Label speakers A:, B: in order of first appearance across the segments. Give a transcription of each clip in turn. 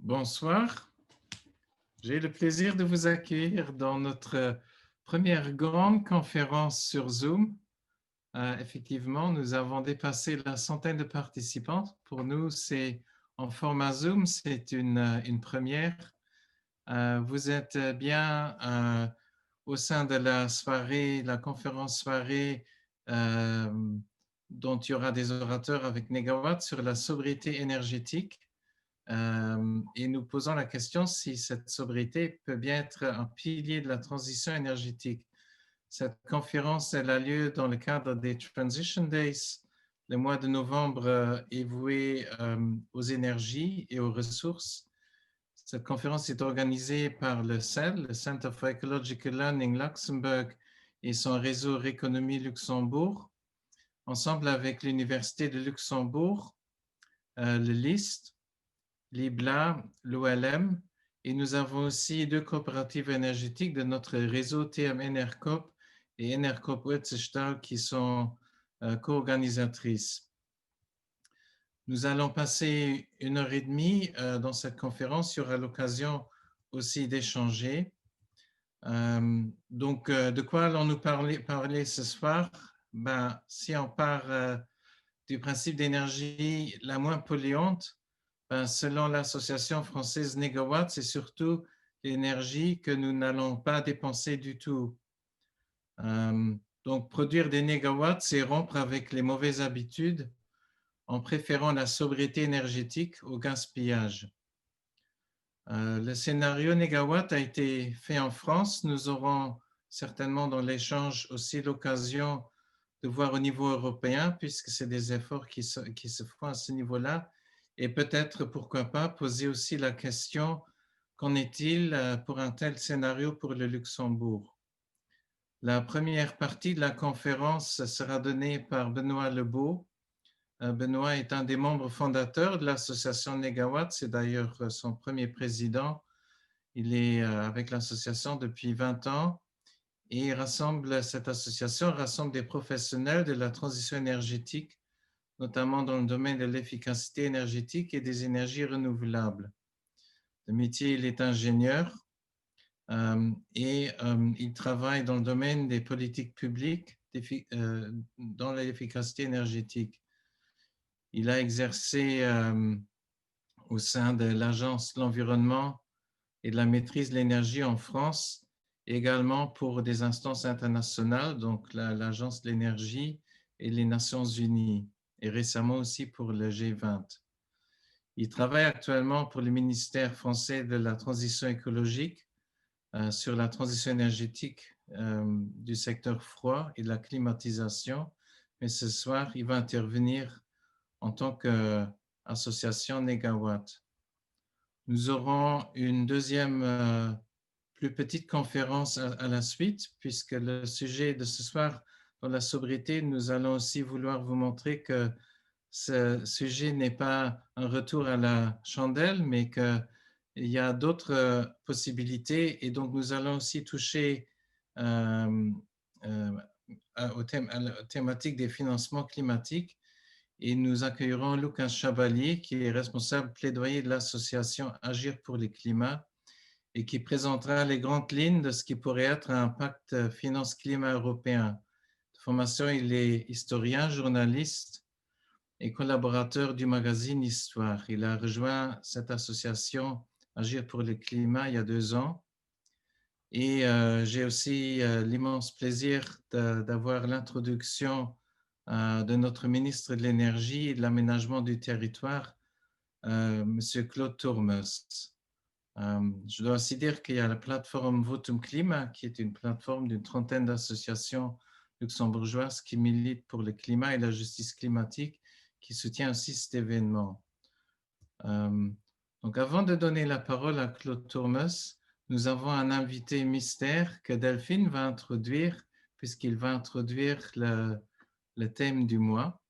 A: Bonsoir. J'ai le plaisir de vous accueillir dans notre première grande conférence sur Zoom. Effectivement, nous avons dépassé la centaine de participants. Pour nous, c'est en format Zoom, c'est une première. Vous êtes bien au sein de la soirée, la conférence soirée dont il y aura des orateurs avec Negawatt sur la sobriété énergétique. Et nous posons la question si cette sobriété peut bien être un pilier de la transition énergétique. Cette conférence, elle a lieu dans le cadre des Transition Days, le mois de novembre est voué aux énergies et aux ressources. Cette conférence est organisée par le CEL, le Center for Ecological Learning Luxembourg, et son réseau Réconomie Luxembourg, ensemble avec l'Université de Luxembourg, le LIST, l'IBLA, l'OLM, et nous avons aussi deux coopératives énergétiques de notre réseau TM Enercop et Enercop Wetzestal qui sont co-organisatrices. Nous allons passer 1h30 dans cette conférence. Il y aura l'occasion aussi d'échanger. Donc, de quoi allons-nous parler ce soir? Si on part du principe d'énergie la moins polluante, selon l'association française Negawatt, c'est surtout l'énergie que nous n'allons pas dépenser du tout. Donc, produire des négawatts, c'est rompre avec les mauvaises habitudes en préférant la sobriété énergétique au gaspillage. Le scénario négawatt a été fait en France. Nous aurons certainement dans l'échange aussi l'occasion de voir au niveau européen, puisque c'est des efforts qui se font à ce niveau-là. Et peut-être, pourquoi pas, poser aussi la question, qu'en est-il pour un tel scénario pour le Luxembourg? La première partie de la conférence sera donnée par Benoît Lebeau. Benoît est un des membres fondateurs de l'association Negawatt, c'est d'ailleurs son premier président. Il est avec l'association depuis 20 ans et cette association rassemble des professionnels de la transition énergétique, notamment dans le domaine de l'efficacité énergétique et des énergies renouvelables. De métier, il est ingénieur et il travaille dans le domaine des politiques publiques dans l'efficacité énergétique. Il a exercé au sein de l'Agence de l'environnement et de la maîtrise de l'énergie en France, également pour des instances internationales, donc l'Agence de l'énergie et les Nations unies, et récemment aussi pour le G20. Il travaille actuellement pour le ministère français de la transition écologique sur la transition énergétique du secteur froid et de la climatisation, mais ce soir, il va intervenir en tant qu'association Negawatt. Nous aurons une deuxième plus petite conférence à la suite, puisque le sujet de ce soir, dans la sobriété, nous allons aussi vouloir vous montrer que ce sujet n'est pas un retour à la chandelle, mais qu'il y a d'autres possibilités. Et donc, nous allons aussi toucher à la thématique des financements climatiques. Et nous accueillerons Lucas Chabalier, qui est responsable plaidoyer de l'association Agir pour le climat et qui présentera les grandes lignes de ce qui pourrait être un pacte finance-climat européen. De formation, il est historien, journaliste et collaborateur du magazine Histoire. Il a rejoint cette association Agir pour le climat il y a 2 ans. Et j'ai aussi l'immense plaisir d'avoir l'introduction de notre ministre de l'Énergie et de l'Aménagement du territoire, M. Claude Turmes. Je dois aussi dire qu'il y a la plateforme Votum Climat, qui est une plateforme d'une trentaine d'associations luxembourgeoises qui militent pour le climat et la justice climatique, qui soutient aussi cet événement. Donc, avant de donner la parole à Claude Turmes, nous avons un invité mystère que Delphine va introduire, puisqu'il va introduire le thème du mois.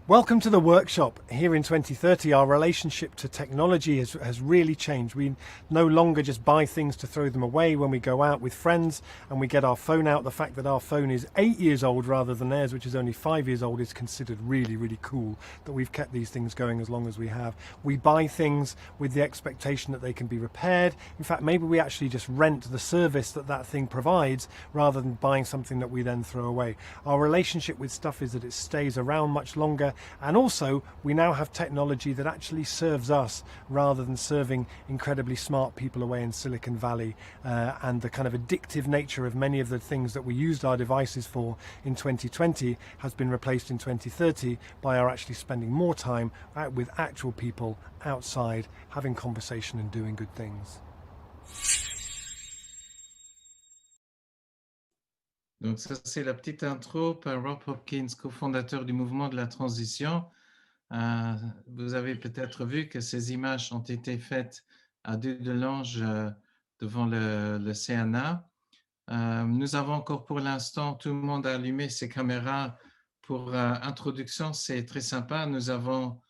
B: Welcome to the workshop. Here in 2030, our relationship to technology has really changed. We no longer just buy things to throw them away when we go out with friends and we get our phone out. The fact that our phone is 8 years old rather than theirs, which is only 5 years old, is considered really, really cool that we've kept these things going as long as we have. We buy things with the expectation that they can be repaired. In fact, maybe we actually just rent the service that that thing provides rather than buying something that we then throw away. Our relationship with stuff is that it stays around much longer. And also, we now have technology that actually serves us rather than serving incredibly smart people away in Silicon Valley. And the kind of addictive nature of many of the things that we used our devices for in 2020 has been replaced in 2030 by our actually spending more time out with actual people outside, having conversation and doing good things.
A: Donc ça, c'est la petite intro par Rob Hopkins, cofondateur du mouvement de la transition. Vous avez peut-être vu que ces images ont été faites à Dudelange devant le CNA. Nous avons encore pour l'instant, tout le monde a allumé ses caméras pour introduction. C'est très sympa. Nous avons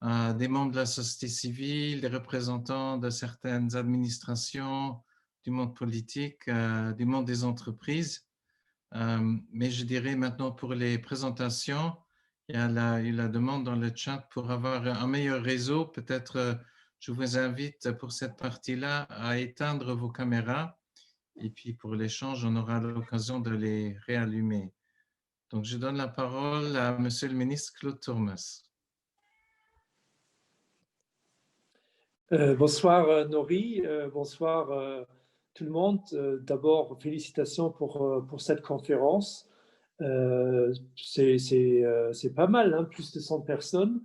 A: des membres de la société civile, des représentants de certaines administrations, du monde politique, du monde des entreprises. Mais je dirais maintenant pour les présentations, il y a la demande dans le chat pour avoir un meilleur réseau. Peut-être je vous invite pour cette partie-là à éteindre vos caméras et puis pour l'échange, on aura l'occasion de les réallumer. Donc, je donne la parole à Monsieur le ministre Claude Turmes.
C: Bonsoir Nori, bonsoir tout le monde. D'abord, félicitations pour cette conférence. C'est pas mal, hein, plus de 100 personnes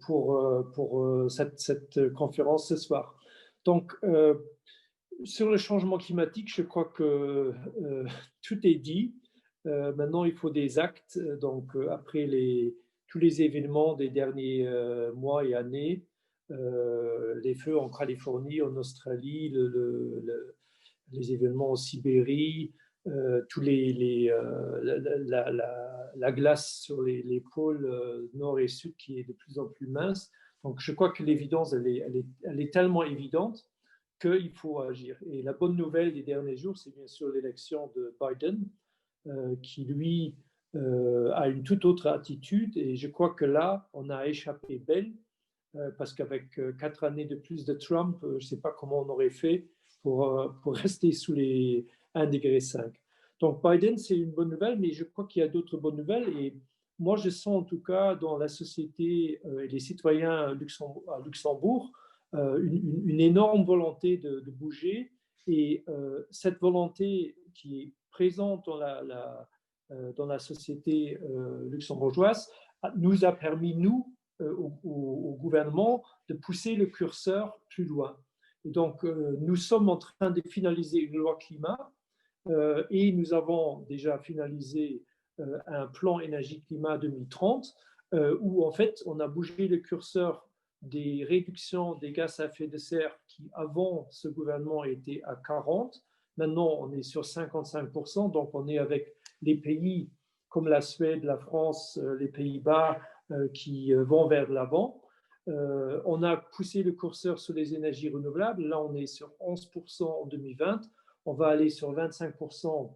C: pour cette conférence ce soir. Donc, sur le changement climatique, je crois que tout est dit. Maintenant, il faut des actes. Donc, après tous les événements des derniers mois et années, les feux en Californie, en Australie, les événements en Sibérie, tous la glace sur les pôles nord et sud qui est de plus en plus mince. Donc, je crois que l'évidence, elle est tellement évidente qu'il faut agir. Et la bonne nouvelle des derniers jours, c'est bien sûr l'élection de Biden, qui lui a une toute autre attitude. Et je crois que là, on a échappé belle. Parce qu'avec 4 années de plus de Trump, je ne sais pas comment on aurait fait pour rester sous les 1,5 degré. Donc Biden, c'est une bonne nouvelle, mais je crois qu'il y a d'autres bonnes nouvelles. Et moi, je sens en tout cas dans la société et les citoyens à Luxembourg une énorme volonté de bouger. Et cette volonté qui est présente dans la société luxembourgeoise nous a permis, nous, au gouvernement de pousser le curseur plus loin. Et donc, nous sommes en train de finaliser une loi climat et nous avons déjà finalisé un plan énergie-climat 2030 où, en fait, on a bougé le curseur des réductions des gaz à effet de serre qui, avant ce gouvernement, étaient à 40. Maintenant, on est sur 55%. Donc, on est avec les pays comme la Suède, la France, les Pays-Bas, qui vont vers l'avant. On a poussé le curseur sur les énergies renouvelables. Là, on est sur 11% en 2020. On va aller sur 25%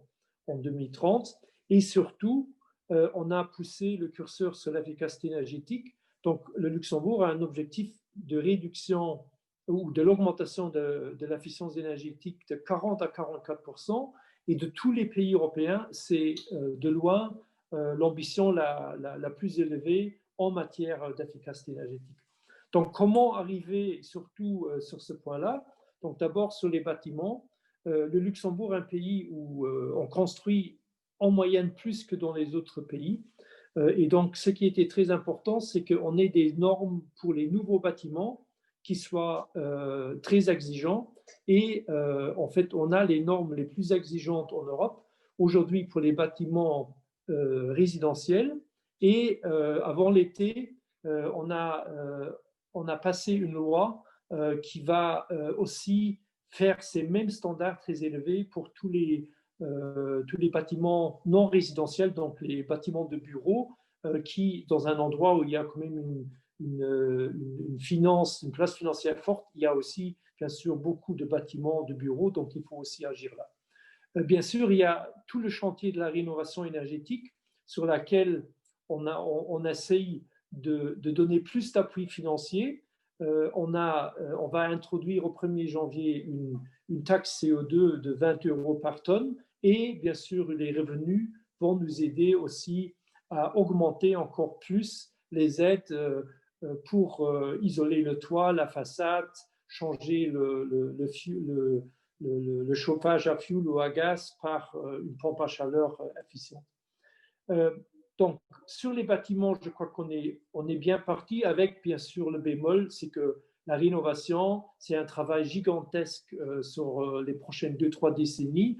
C: en 2030. Et surtout, on a poussé le curseur sur l'efficacité énergétique. Donc, le Luxembourg a un objectif de réduction ou de l'augmentation de l'efficience énergétique de 40 à 44%. Et de tous les pays européens, c'est de loin l'ambition la plus élevée en matière d'efficacité énergétique. Donc, comment arriver surtout sur ce point-là? Donc, d'abord, sur les bâtiments. Le Luxembourg est un pays où on construit en moyenne plus que dans les autres pays. Et donc, ce qui était très important, c'est qu'on ait des normes pour les nouveaux bâtiments qui soient très exigeants. Et en fait, on a les normes les plus exigeantes en Europe. Aujourd'hui, pour les bâtiments résidentiels. Et avant l'été, on a passé une loi qui va aussi faire ces mêmes standards très élevés pour tous les bâtiments non résidentiels, donc les bâtiments de bureaux, qui, dans un endroit où il y a quand même une place financière forte, il y a aussi, bien sûr, beaucoup de bâtiments, de bureaux, donc il faut aussi agir là. Bien sûr, il y a tout le chantier de la rénovation énergétique sur laquelle on essaye de donner plus d'appui financier. On va introduire au 1er janvier une taxe CO2 de 20 € par tonne et bien sûr, les revenus vont nous aider aussi à augmenter encore plus les aides pour isoler le toit, la façade, changer le chauffage à fioul ou à gaz par une pompe à chaleur efficiente. Donc, sur les bâtiments, je crois qu'on est bien parti avec, bien sûr, le bémol, c'est que la rénovation, c'est un travail gigantesque sur les prochaines 2-3 décennies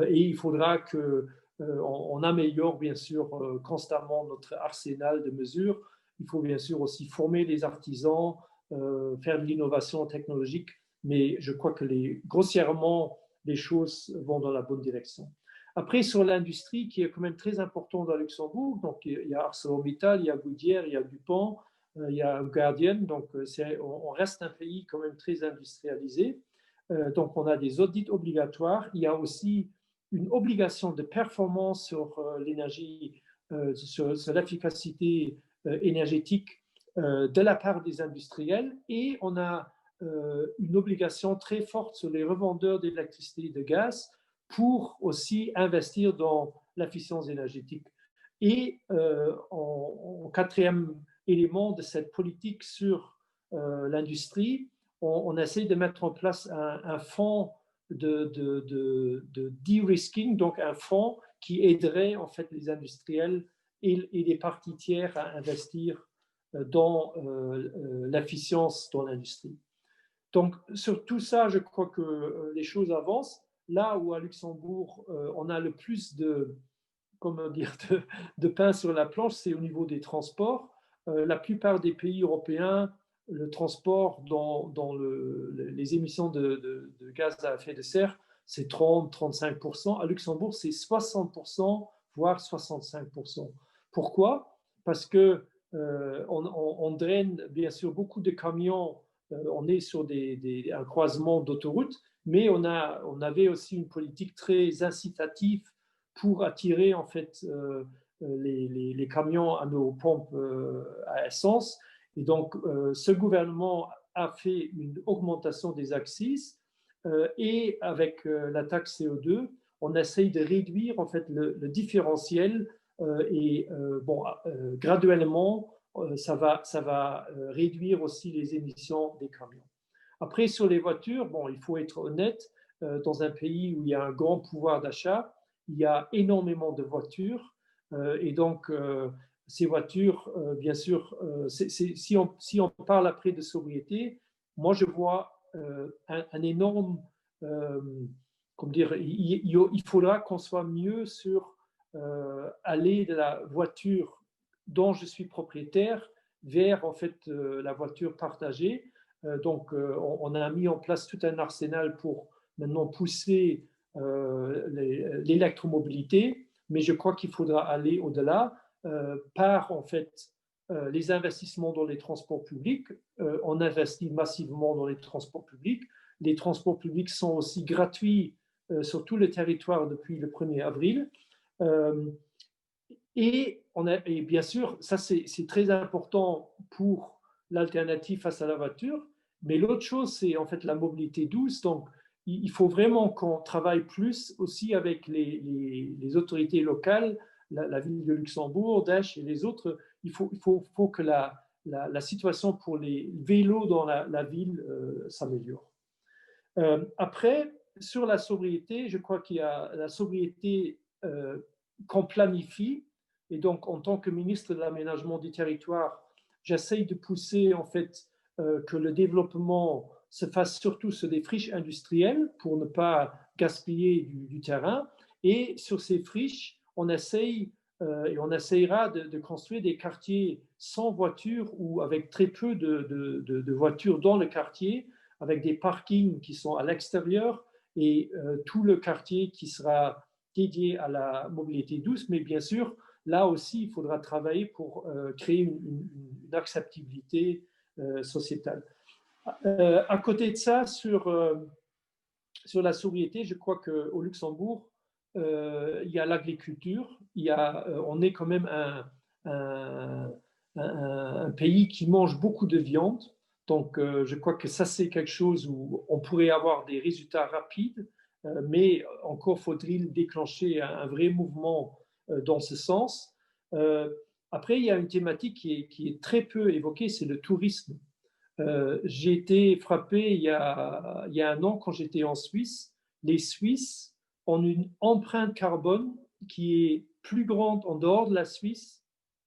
C: et il faudra qu'on améliore, bien sûr, constamment notre arsenal de mesures. Il faut, bien sûr, aussi former les artisans, faire de l'innovation technologique, mais je crois que grossièrement, les choses vont dans la bonne direction. Après, sur l'industrie, qui est quand même très importante à Luxembourg, donc il y a ArcelorMittal, il y a Goodyear, il y a DuPont, il y a Guardian, donc on reste un pays quand même très industrialisé. Donc on a des audits obligatoires. Il y a aussi une obligation de performance sur l'énergie, sur l'efficacité énergétique de la part des industriels et on a une obligation très forte sur les revendeurs d'électricité et de gaz pour aussi investir dans l'efficience énergétique. Et en quatrième élément de cette politique sur l'industrie, on essaie de mettre en place un fonds de de-risking, donc un fonds qui aiderait en fait les industriels et les parties tiers à investir dans l'efficience dans l'industrie. Donc, sur tout ça, je crois que les choses avancent. Là où à Luxembourg, on a le plus de pain sur la planche, c'est au niveau des transports. La plupart des pays européens, le transport dans les émissions de gaz à effet de serre, c'est 30-35%. À Luxembourg, c'est 60%, voire 65%. Pourquoi? Parce que on draine bien sûr beaucoup de camions. On est sur un croisement d'autoroutes, mais on avait aussi une politique très incitative pour attirer en fait les camions à nos pompes à essence. Et donc, ce gouvernement a fait une augmentation des axes et avec la taxe CO2, on essaye de réduire en fait le différentiel et graduellement, ça va réduire aussi les émissions des camions. Après, sur les voitures, bon, il faut être honnête, dans un pays où il y a un grand pouvoir d'achat, il y a énormément de voitures et donc ces voitures, bien sûr, si on parle après de sobriété, moi je vois un énorme, comment dire, il faudra qu'on soit mieux sur aller de la voiture dont je suis propriétaire vers en fait la voiture partagée. Donc on a mis en place tout un arsenal pour maintenant pousser l'électromobilité, mais je crois qu'il faudra aller au-delà par en fait les investissements dans les transports publics. On investit massivement dans les transports publics. Les transports publics sont aussi gratuits sur tout le territoire depuis le 1er avril. Et bien sûr, ça c'est très important pour l'alternative face à la voiture. Mais l'autre chose, c'est en fait la mobilité douce. Donc, il faut vraiment qu'on travaille plus aussi avec les autorités locales, la ville de Luxembourg, d'Esch et les autres. Il faut que la situation pour les vélos dans la ville s'améliore. Après, sur la sobriété, je crois qu'il y a la sobriété qu'on planifie. Et donc, en tant que ministre de l'aménagement du territoire, j'essaye de pousser en fait que le développement se fasse surtout sur des friches industrielles pour ne pas gaspiller du terrain. Et sur ces friches, on essaye et on essayera de construire des quartiers sans voitures ou avec très peu de voitures dans le quartier, avec des parkings qui sont à l'extérieur et tout le quartier qui sera dédié à la mobilité douce. Mais bien sûr, là aussi, il faudra travailler pour créer une acceptabilité sociétale. À côté de ça, sur la sobriété, je crois qu'au Luxembourg, il y a l'agriculture, on est quand même un pays qui mange beaucoup de viande. Donc, je crois que ça, c'est quelque chose où on pourrait avoir des résultats rapides, mais encore faut-il déclencher un vrai mouvement dans ce sens. Après, il y a une thématique qui est très peu évoquée, c'est le tourisme. J'ai été frappé il y a 1 an quand j'étais en Suisse. Les Suisses ont une empreinte carbone qui est plus grande en dehors de la Suisse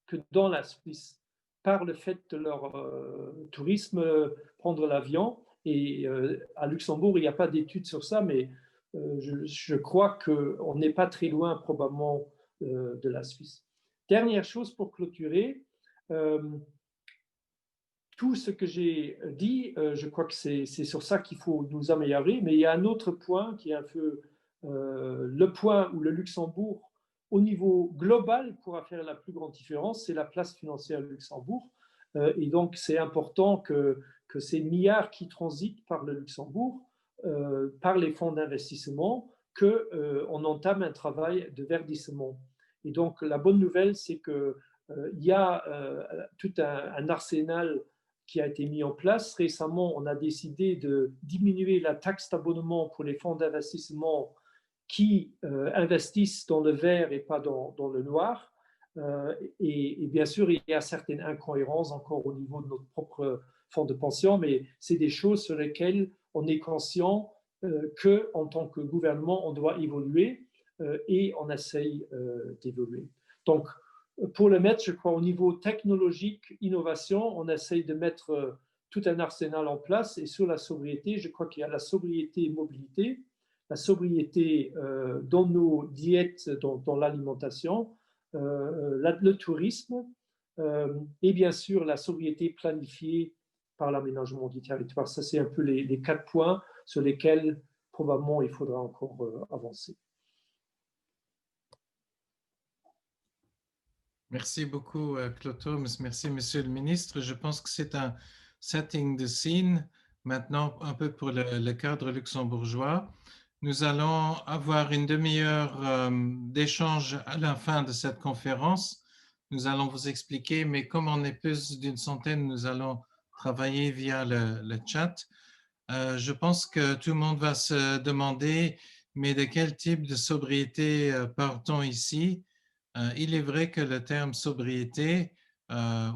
C: que dans la Suisse, par le fait de leur tourisme, prendre l'avion. Et à Luxembourg, il n'y a pas d'études sur ça, mais je crois qu'on n'est pas très loin probablement de la Suisse. Dernière chose pour clôturer, tout ce que j'ai dit, je crois que c'est sur ça qu'il faut nous améliorer, mais il y a un autre point qui est un peu le point où le Luxembourg, au niveau global, pourra faire la plus grande différence, c'est la place financière du Luxembourg. Et donc, c'est important que ces milliards qui transitent par le Luxembourg, par les fonds d'investissement, qu'on entame un travail de verdissement. Et donc, la bonne nouvelle, c'est qu'il y a tout un arsenal qui a été mis en place. Récemment, on a décidé de diminuer la taxe d'abonnement pour les fonds d'investissement qui investissent dans le vert et pas dans le noir. Et bien sûr, il y a certaines incohérences encore au niveau de notre propre fonds de pension, mais c'est des choses sur lesquelles on est conscient qu'en tant que gouvernement, on doit évoluer et on essaye d'évoluer. Donc, pour le mettre, je crois, au niveau technologique, innovation, on essaye de mettre tout un arsenal en place. Et sur la sobriété, je crois qu'il y a la sobriété et mobilité, la sobriété dans nos diètes, dans l'alimentation, le tourisme et bien sûr la sobriété planifiée par l'aménagement du territoire. Ça, c'est un peu les 4 points sur lesquels probablement il faudra encore avancer.
A: Merci beaucoup, Cloto. Merci, Monsieur le Ministre. Je pense que c'est un setting the scene maintenant un peu pour le cadre luxembourgeois. Nous allons avoir une demi-heure d'échange à la fin de cette conférence. Nous allons vous expliquer, mais comme on est plus d'une centaine, nous allons travailler via le chat. Je pense que tout le monde va se demander, mais de quel type de sobriété parle-t-on ici? Il est vrai que le terme sobriété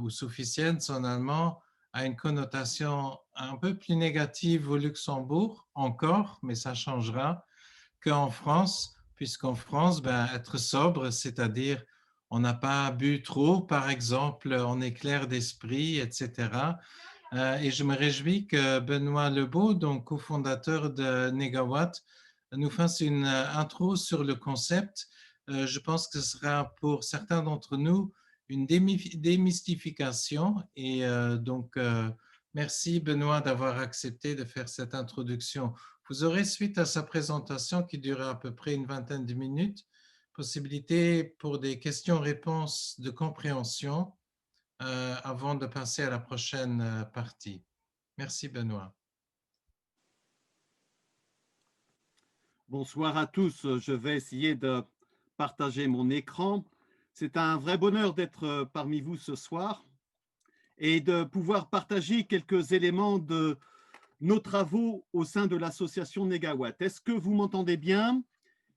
A: ou suffizienz en allemand a une connotation un peu plus négative au Luxembourg encore, mais ça changera, qu'en France, puisqu'en France, être sobre, c'est-à-dire on n'a pas bu trop, par exemple, on est clair d'esprit, etc. Et je me réjouis que Benoît Lebeau, donc cofondateur de Negawatt, nous fasse une intro sur le concept. Je pense que ce sera pour certains d'entre nous une démystification. Et donc, merci Benoît d'avoir accepté de faire cette introduction. Vous aurez, suite à sa présentation qui durera à peu près une vingtaine de minutes, possibilité pour des questions-réponses de compréhension avant de passer à la prochaine partie. Merci Benoît.
D: Bonsoir à tous. Je vais essayer de partager mon écran. C'est un vrai bonheur d'être parmi vous ce soir et de pouvoir partager quelques éléments de nos travaux au sein de l'association Negawatt. Est-ce que vous m'entendez bien?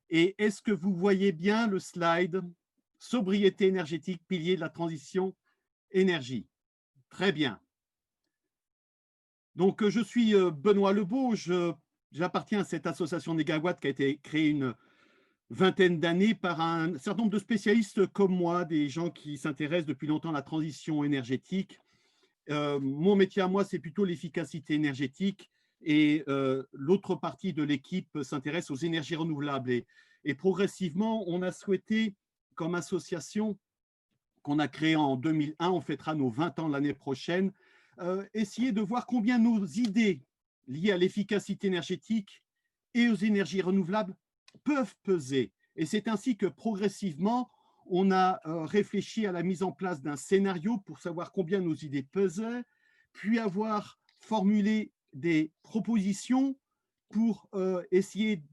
D: Et est-ce que vous voyez bien le slide « Sobriété énergétique, pilier de la transition énergie ». Très bien. Donc, je suis Benoît Lebeau. J'appartiens à cette association Negawatt qui a été créée une vingtaine d'années par un certain nombre de spécialistes comme moi, des gens qui s'intéressent depuis longtemps à la transition énergétique. Mon métier à moi, c'est plutôt l'efficacité énergétique et l'autre partie de l'équipe s'intéresse aux énergies renouvelables. Et progressivement, on a souhaité, comme association qu'on a créée en 2001, on fêtera nos 20 ans l'année prochaine, essayer de voir combien nos idées liées à l'efficacité énergétique et aux énergies renouvelables peuvent peser. Et c'est ainsi que progressivement, On a réfléchi à la mise en place d'un scénario pour savoir combien nos idées pesaient, puis avoir formulé des propositions pour essayer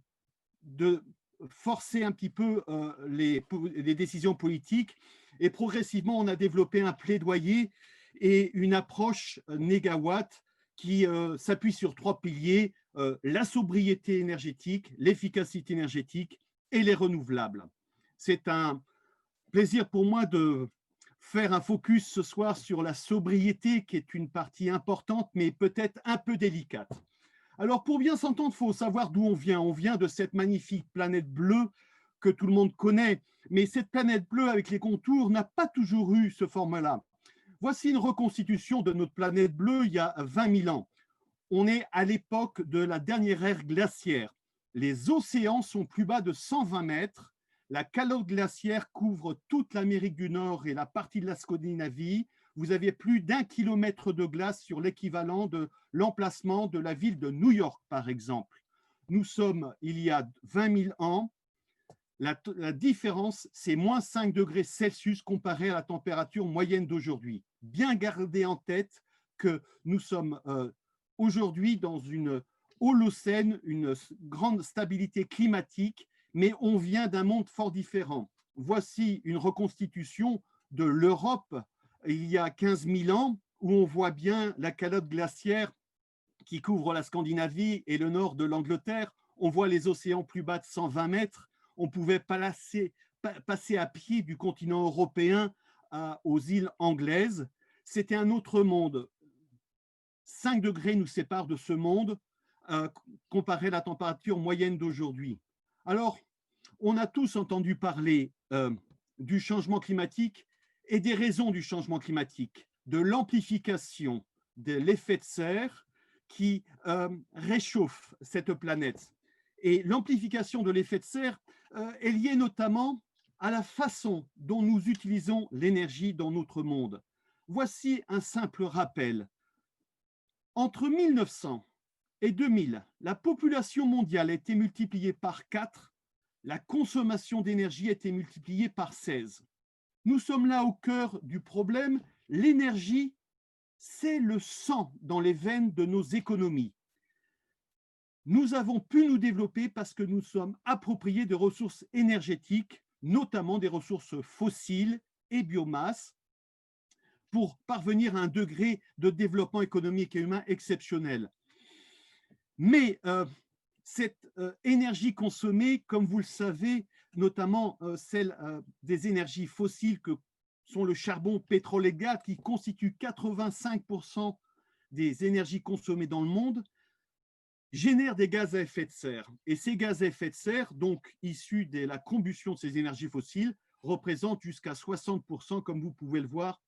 D: de forcer un petit peu les décisions politiques. Et progressivement, on a développé un plaidoyer et une approche négawatt qui s'appuie sur 3 piliers, la sobriété énergétique, l'efficacité énergétique et les renouvelables. C'est un plaisir pour moi de faire un focus ce soir sur la sobriété, qui est une partie importante, mais peut-être un peu délicate. Alors, pour bien s'entendre, il faut savoir d'où on vient. On vient de cette magnifique planète bleue que tout le monde connaît, mais cette planète bleue avec les contours n'a pas toujours eu ce format-là. Voici une reconstitution de notre planète bleue il y a 20 000 ans. On est à l'époque de la dernière ère glaciaire. Les océans sont plus bas de 120 mètres. La calotte glaciaire couvre toute l'Amérique du Nord et la partie de la Scandinavie. Vous avez plus d'1 kilomètre de glace sur l'équivalent de l'emplacement de la ville de New York, par exemple. Nous sommes il y a 20 000 ans. La différence, c'est moins 5 degrés Celsius comparé à la température moyenne d'aujourd'hui. Bien garder en tête que nous sommes aujourd'hui dans une Holocène, une grande stabilité climatique, mais on vient d'un monde fort différent. Voici une reconstitution de l'Europe il y a 15 000 ans, où on voit bien la calotte glaciaire qui couvre la Scandinavie et le nord de l'Angleterre. On voit les océans plus bas de 120 mètres. On pouvait passer à pied du continent européen aux îles anglaises. C'était un autre monde. 5 degrés nous séparent de ce monde, comparé à la température moyenne d'aujourd'hui. Alors, on a tous entendu parler du changement climatique et des raisons du changement climatique, de l'amplification de l'effet de serre qui réchauffe cette planète. Et l'amplification de l'effet de serre est liée notamment à la façon dont nous utilisons l'énergie dans notre monde. Voici un simple rappel. Entre 1900 et 2000, la population mondiale a été multipliée par 4, la consommation d'énergie a été multipliée par 16. Nous sommes là au cœur du problème. L'énergie, c'est le sang dans les veines de nos économies. Nous avons pu nous développer parce que nous sommes appropriés de ressources énergétiques, notamment des ressources fossiles et biomasse, pour parvenir à un degré de développement économique et humain exceptionnel. Mais cette énergie consommée, comme vous le savez, notamment celle des énergies fossiles que sont le charbon, pétrole et gaz, qui constituent 85% des énergies consommées dans le monde, génèrent des gaz à effet de serre. Et ces gaz à effet de serre, donc issus de la combustion de ces énergies fossiles, représentent jusqu'à 60%, comme vous pouvez le voir,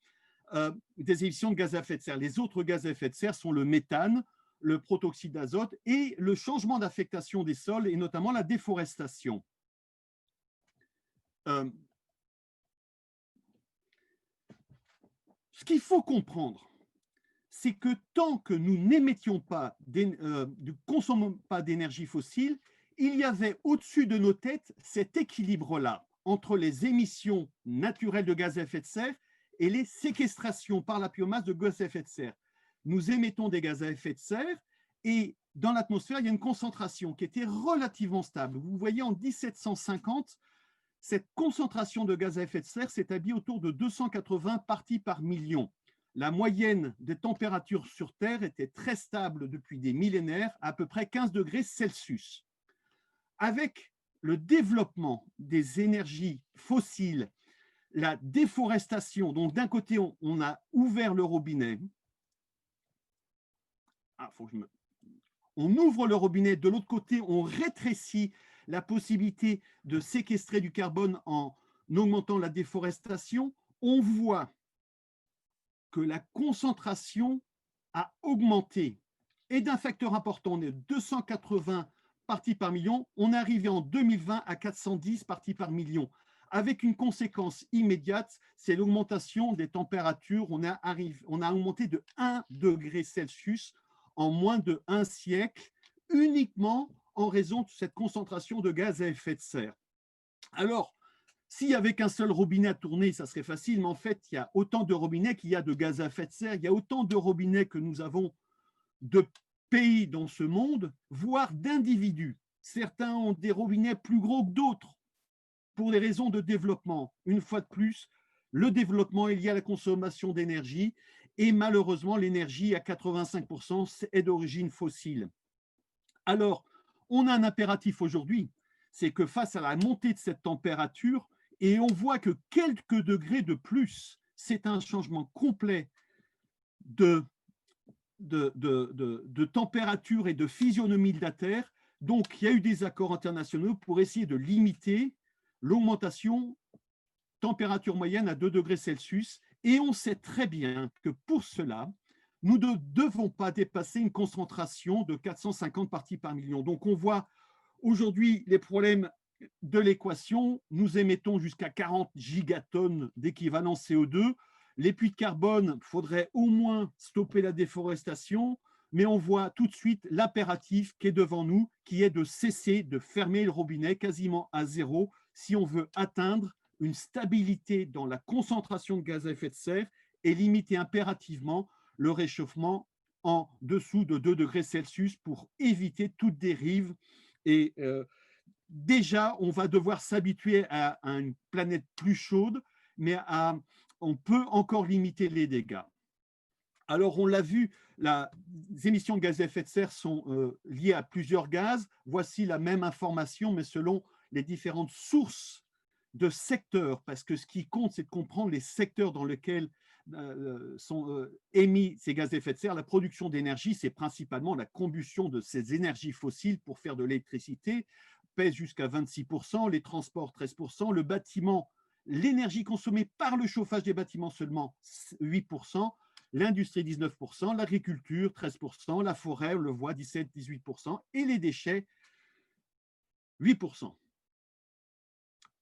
D: des émissions de gaz à effet de serre. Les autres gaz à effet de serre sont le méthane, le protoxyde d'azote et le changement d'affectation des sols, et notamment la déforestation. Ce qu'il faut comprendre, c'est que tant que nous n'émettions pas, ne consommons pas d'énergie fossile, il y avait au-dessus de nos têtes cet équilibre-là entre les émissions naturelles de gaz à effet de serre et les séquestrations par la biomasse de gaz à effet de serre. Nous émettons des gaz à effet de serre et dans l'atmosphère, il y a une concentration qui était relativement stable. Vous voyez, en 1750, cette concentration de gaz à effet de serre s'établit autour de 280 parties par million. La moyenne des températures sur Terre était très stable depuis des millénaires, à peu près 15 degrés Celsius. Avec le développement des énergies fossiles, la déforestation, donc d'un côté, on a ouvert le robinet. On ouvre le robinet, de l'autre côté, on rétrécit la possibilité de séquestrer du carbone en augmentant la déforestation. On voit que la concentration a augmenté et d'un facteur important, on est 280 parties par million, on est arrivé en 2020 à 410 parties par million, avec une conséquence immédiate, c'est l'augmentation des températures. On a augmenté de 1 degré Celsius en moins de 1 siècle, uniquement en raison de cette concentration de gaz à effet de serre. Alors, s'il n'y avait qu'un seul robinet à tourner, ça serait facile, mais en fait, il y a autant de robinets qu'il y a de gaz à effet de serre, il y a autant de robinets que nous avons de pays dans ce monde, voire d'individus. Certains ont des robinets plus gros que d'autres pour des raisons de développement. Une fois de plus, le développement est lié à la consommation d'énergie et malheureusement, l'énergie à 85% est d'origine fossile. Alors, on a un impératif aujourd'hui, c'est que face à la montée de cette température, et on voit que quelques degrés de plus, c'est un changement complet de température et de physionomie de la Terre. Donc, il y a eu des accords internationaux pour essayer de limiter l'augmentation température moyenne à 2 degrés Celsius. Et on sait très bien que pour cela, nous ne devons pas dépasser une concentration de 450 parties par million. Donc, on voit aujourd'hui les problèmes de l'équation. Nous émettons jusqu'à 40 gigatonnes d'équivalent CO2. Les puits de carbone, il faudrait au moins stopper la déforestation, mais on voit tout de suite l'impératif qui est devant nous, qui est de cesser de fermer le robinet quasiment à zéro si on veut atteindre une stabilité dans la concentration de gaz à effet de serre et limiter impérativement le réchauffement en dessous de 2 degrés Celsius pour éviter toute dérive. Et déjà, on va devoir s'habituer à une planète plus chaude, mais on peut encore limiter les dégâts. Alors, on l'a vu, les émissions de gaz à effet de serre sont liées à plusieurs gaz. Voici la même information, mais selon les différentes sources de secteurs, parce que ce qui compte, c'est de comprendre les secteurs dans lesquels sont émis ces gaz à effet de serre. La production d'énergie, c'est principalement la combustion de ces énergies fossiles pour faire de l'électricité, pèse jusqu'à 26%, les transports 13%, le bâtiment, l'énergie consommée par le chauffage des bâtiments seulement 8%, l'industrie 19%, l'agriculture 13%, la forêt, on le voit, 17-18%, et les déchets 8%.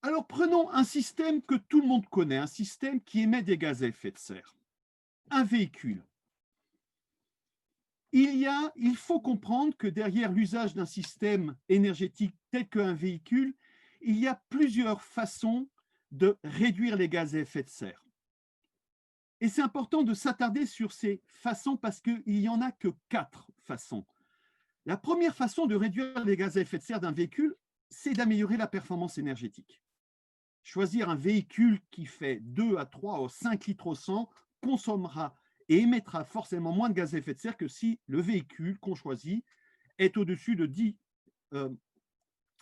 D: Alors prenons un système que tout le monde connaît, un système qui émet des gaz à effet de serre, un véhicule. Il faut comprendre que derrière l'usage d'un système énergétique tel qu'un véhicule, il y a plusieurs façons de réduire les gaz à effet de serre. Et c'est important de s'attarder sur ces façons parce qu'il n'y en a que 4 façons. La première façon de réduire les gaz à effet de serre d'un véhicule, c'est d'améliorer la performance énergétique. Choisir un véhicule qui fait 2 à 3 ou 5 litres au 100 consommera et émettra forcément moins de gaz à effet de serre que si le véhicule qu'on choisit est au-dessus de 10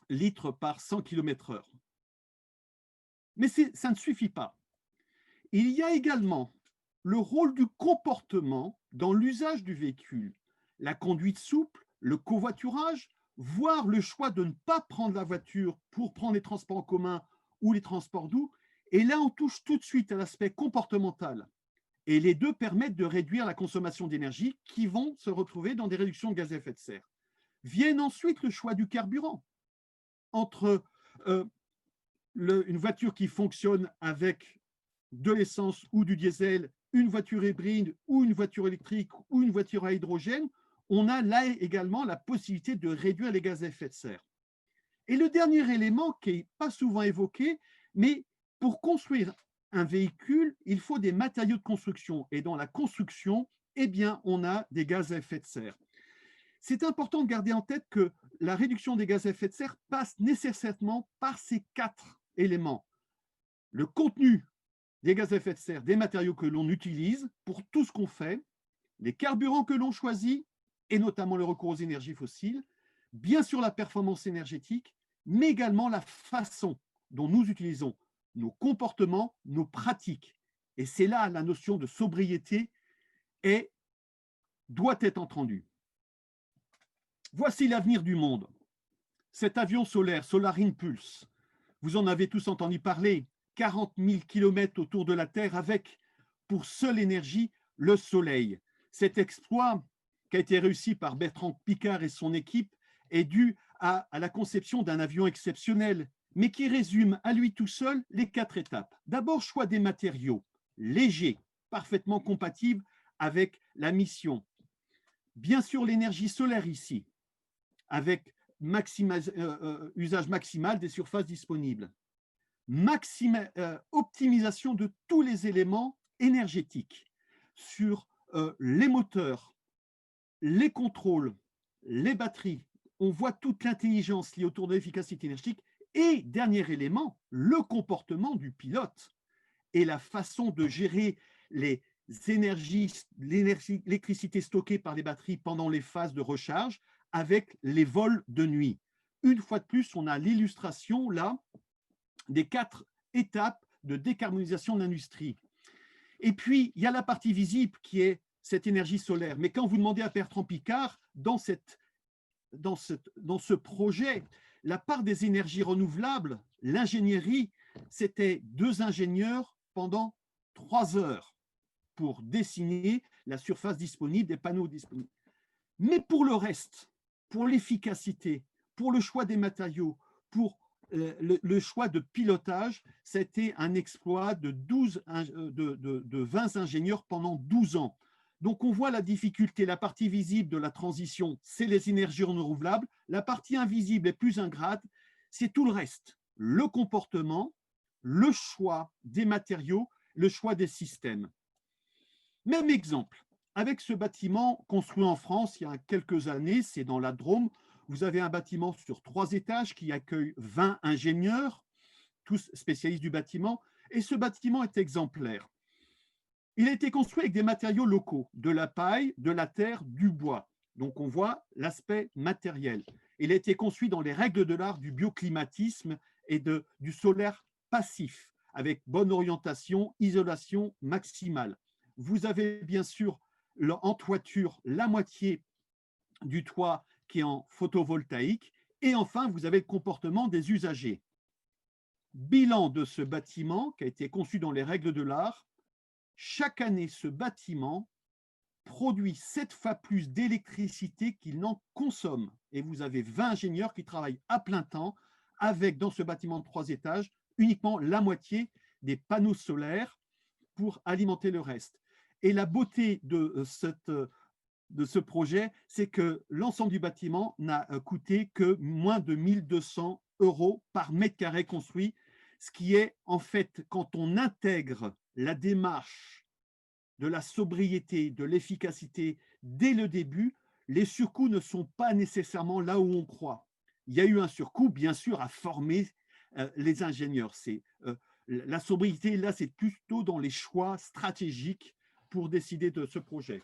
D: litres par 100 km/h. Mais ça ne suffit pas. Il y a également le rôle du comportement dans l'usage du véhicule, la conduite souple, le covoiturage, voire le choix de ne pas prendre la voiture pour prendre les transports en commun ou les transports doux. Et là, on touche tout de suite à l'aspect comportemental. Et les deux permettent de réduire la consommation d'énergie qui vont se retrouver dans des réductions de gaz à effet de serre. Viennent ensuite le choix du carburant. Entre une voiture qui fonctionne avec de l'essence ou du diesel, une voiture hybride ou une voiture électrique ou une voiture à hydrogène, on a là également la possibilité de réduire les gaz à effet de serre. Et le dernier élément qui n'est pas souvent évoqué, mais pour construire un véhicule, il faut des matériaux de construction. Et dans la construction, eh bien, on a des gaz à effet de serre. C'est important de garder en tête que la réduction des gaz à effet de serre passe nécessairement par ces 4 éléments. Le contenu des gaz à effet de serre, des matériaux que l'on utilise pour tout ce qu'on fait, les carburants que l'on choisit, et notamment le recours aux énergies fossiles, bien sûr la performance énergétique, mais également la façon dont nous utilisons nos comportements, nos pratiques. Et c'est là la notion de sobriété doit être entendue. Voici l'avenir du monde. Cet avion solaire, Solar Impulse, vous en avez tous entendu parler, 40 000 km autour de la Terre avec, pour seule énergie, le Soleil. Cet exploit qui a été réussi par Bertrand Piccard et son équipe est dû à la conception d'un avion exceptionnel, mais qui résume à lui tout seul les 4 étapes. D'abord, choix des matériaux, légers, parfaitement compatibles avec la mission. Bien sûr, l'énergie solaire ici, avec usage maximal des surfaces disponibles. optimisation de tous les éléments énergétiques, sur les moteurs, les contrôles, les batteries. On voit toute l'intelligence liée autour de l'efficacité énergétique. Et dernier élément, le comportement du pilote et la façon de gérer les énergies, l'électricité stockée par les batteries pendant les phases de recharge avec les vols de nuit. Une fois de plus, on a l'illustration là des 4 étapes de décarbonisation de l'industrie. Et puis, il y a la partie visible qui est cette énergie solaire. Mais quand vous demandez à Bertrand Piccard, dans ce projet, la part des énergies renouvelables, l'ingénierie, c'était 2 ingénieurs pendant 3 heures pour dessiner la surface disponible, des panneaux disponibles. Mais pour le reste, pour l'efficacité, pour le choix des matériaux, pour le choix de pilotage, c'était un exploit de 20 ingénieurs pendant 12 ans. Donc, on voit la difficulté. La partie visible de la transition, c'est les énergies renouvelables. La partie invisible et plus ingrate, c'est tout le reste. Le comportement, le choix des matériaux, le choix des systèmes. Même exemple, avec ce bâtiment construit en France il y a quelques années, c'est dans la Drôme. Vous avez un bâtiment sur 3 étages qui accueille 20 ingénieurs, tous spécialistes du bâtiment. Et ce bâtiment est exemplaire. Il a été construit avec des matériaux locaux, de la paille, de la terre, du bois. Donc, on voit l'aspect matériel. Il a été construit dans les règles de l'art du bioclimatisme et du solaire passif, avec bonne orientation, isolation maximale. Vous avez bien sûr en toiture la moitié du toit qui est en photovoltaïque. Et enfin, vous avez le comportement des usagers. Bilan de ce bâtiment qui a été conçu dans les règles de l'art. Chaque année, ce bâtiment produit 7 fois plus d'électricité qu'il n'en consomme. Et vous avez 20 ingénieurs qui travaillent à plein temps avec, dans ce bâtiment de 3 étages, uniquement la moitié des panneaux solaires pour alimenter le reste. Et la beauté de ce projet, c'est que l'ensemble du bâtiment n'a coûté que moins de 1 200 € par mètre carré construit, ce qui est en fait, quand on intègre la démarche de la sobriété, de l'efficacité dès le début, les surcoûts ne sont pas nécessairement là où on croit. Il y a eu un surcoût, bien sûr, à former les ingénieurs. La sobriété, là, c'est plutôt dans les choix stratégiques pour décider de ce projet.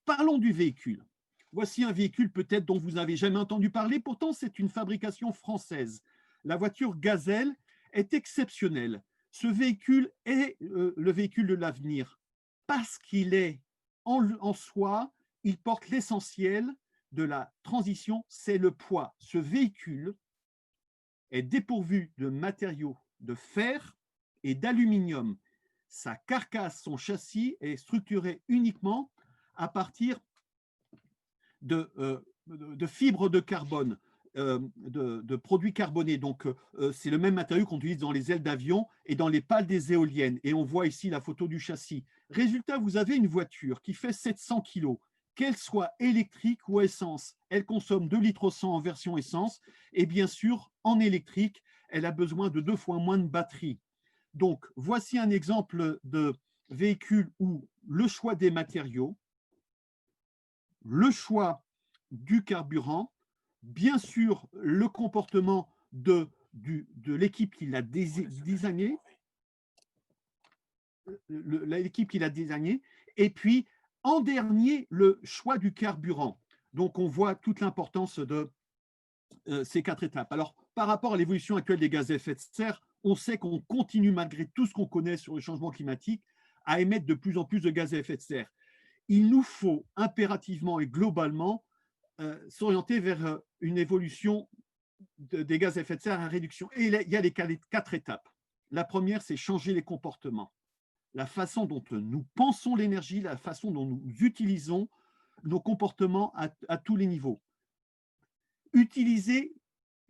D: Parlons du véhicule. Voici un véhicule peut-être dont vous n'avez jamais entendu parler, pourtant c'est une fabrication française. La voiture Gazelle est exceptionnelle. Ce véhicule est le véhicule de l'avenir parce qu'il est en soi, il porte l'essentiel de la transition, c'est le poids. Ce véhicule est dépourvu de matériaux de fer et d'aluminium. Sa carcasse, son châssis est structuré uniquement à partir de fibres de carbone, de produits carbonés. Donc, c'est le même matériau qu'on utilise dans les ailes d'avion et dans les pales des éoliennes. Et on voit ici la photo du châssis. Résultat, vous avez une voiture qui fait 700 kg. Qu'elle soit électrique ou essence, elle consomme 2,1 litres en version essence. Et bien sûr, en électrique, elle a besoin de 2 fois moins de batterie. Donc, voici un exemple de véhicule où le choix des matériaux, le choix du carburant, bien sûr le comportement de l'équipe qui l'a designé, l'équipe qui l'a designé, et puis en dernier le choix du carburant. Donc on voit toute l'importance de ces 4 étapes. Alors par rapport à l'évolution actuelle des gaz à effet de serre, on sait qu'on continue malgré tout ce qu'on connaît sur le changement climatique à émettre de plus en plus de gaz à effet de serre. Il nous faut impérativement et globalement s'orienter vers une évolution des gaz à effet de serre à réduction. Et il y a les 4 étapes. La première, c'est changer les comportements. La façon dont nous pensons l'énergie, la façon dont nous utilisons nos comportements à tous les niveaux. Utiliser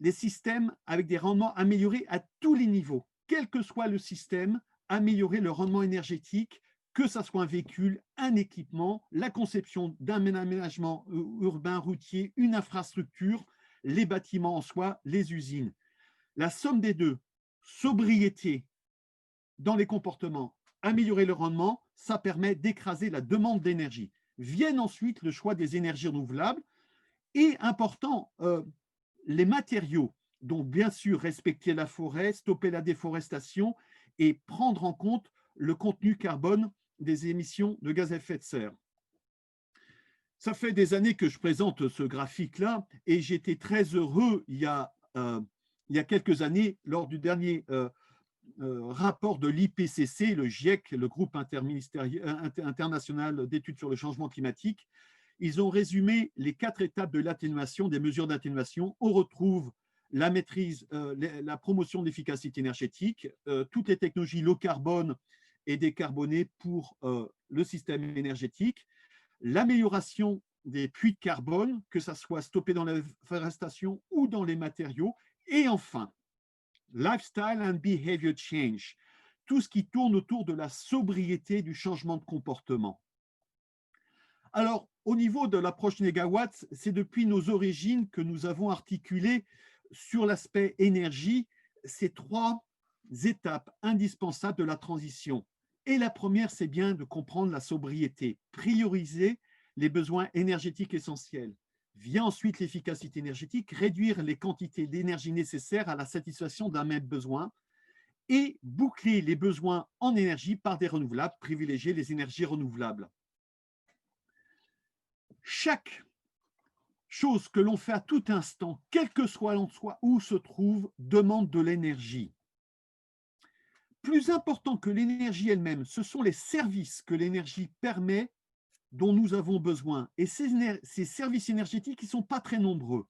D: les systèmes avec des rendements améliorés à tous les niveaux. Quel que soit le système, améliorer le rendement énergétique, que ce soit un véhicule, un équipement, la conception d'un aménagement urbain, routier, une infrastructure, les bâtiments en soi, les usines. La somme des deux, sobriété dans les comportements, améliorer le rendement, ça permet d'écraser la demande d'énergie. Viennent ensuite le choix des énergies renouvelables et, important, les matériaux. Donc, bien sûr, respecter la forêt, stopper la déforestation et prendre en compte le contenu carbone des émissions de gaz à effet de serre. Ça fait des années que je présente ce graphique-là et j'étais très heureux il y a quelques années, lors du dernier rapport de l'IPCC, le GIEC, le groupe international d'études sur le changement climatique. Ils ont résumé les 4 étapes de l'atténuation, des mesures d'atténuation. On retrouve la maîtrise, la promotion de l'efficacité énergétique, toutes les technologies low carbone et décarbonées pour le système énergétique, l'amélioration des puits de carbone, que ça soit stoppé dans la déforestation ou dans les matériaux, et enfin, lifestyle and behavior change, tout ce qui tourne autour de la sobriété, du changement de comportement. Alors, au niveau de l'approche Négawatt, c'est depuis nos origines que nous avons articulé sur l'aspect énergie ces 3 étapes indispensables de la transition. Et la première, c'est bien de comprendre la sobriété, prioriser les besoins énergétiques essentiels. Vient ensuite l'efficacité énergétique, réduire les quantités d'énergie nécessaires à la satisfaction d'un même besoin et boucler les besoins en énergie par des renouvelables, privilégier les énergies renouvelables. Chaque chose que l'on fait à tout instant, quel que soit l'endroit où se trouve, demande de l'énergie. Plus important que l'énergie elle-même, ce sont les services que l'énergie permet, dont nous avons besoin. Et ces services énergétiques, ils ne sont pas très nombreux.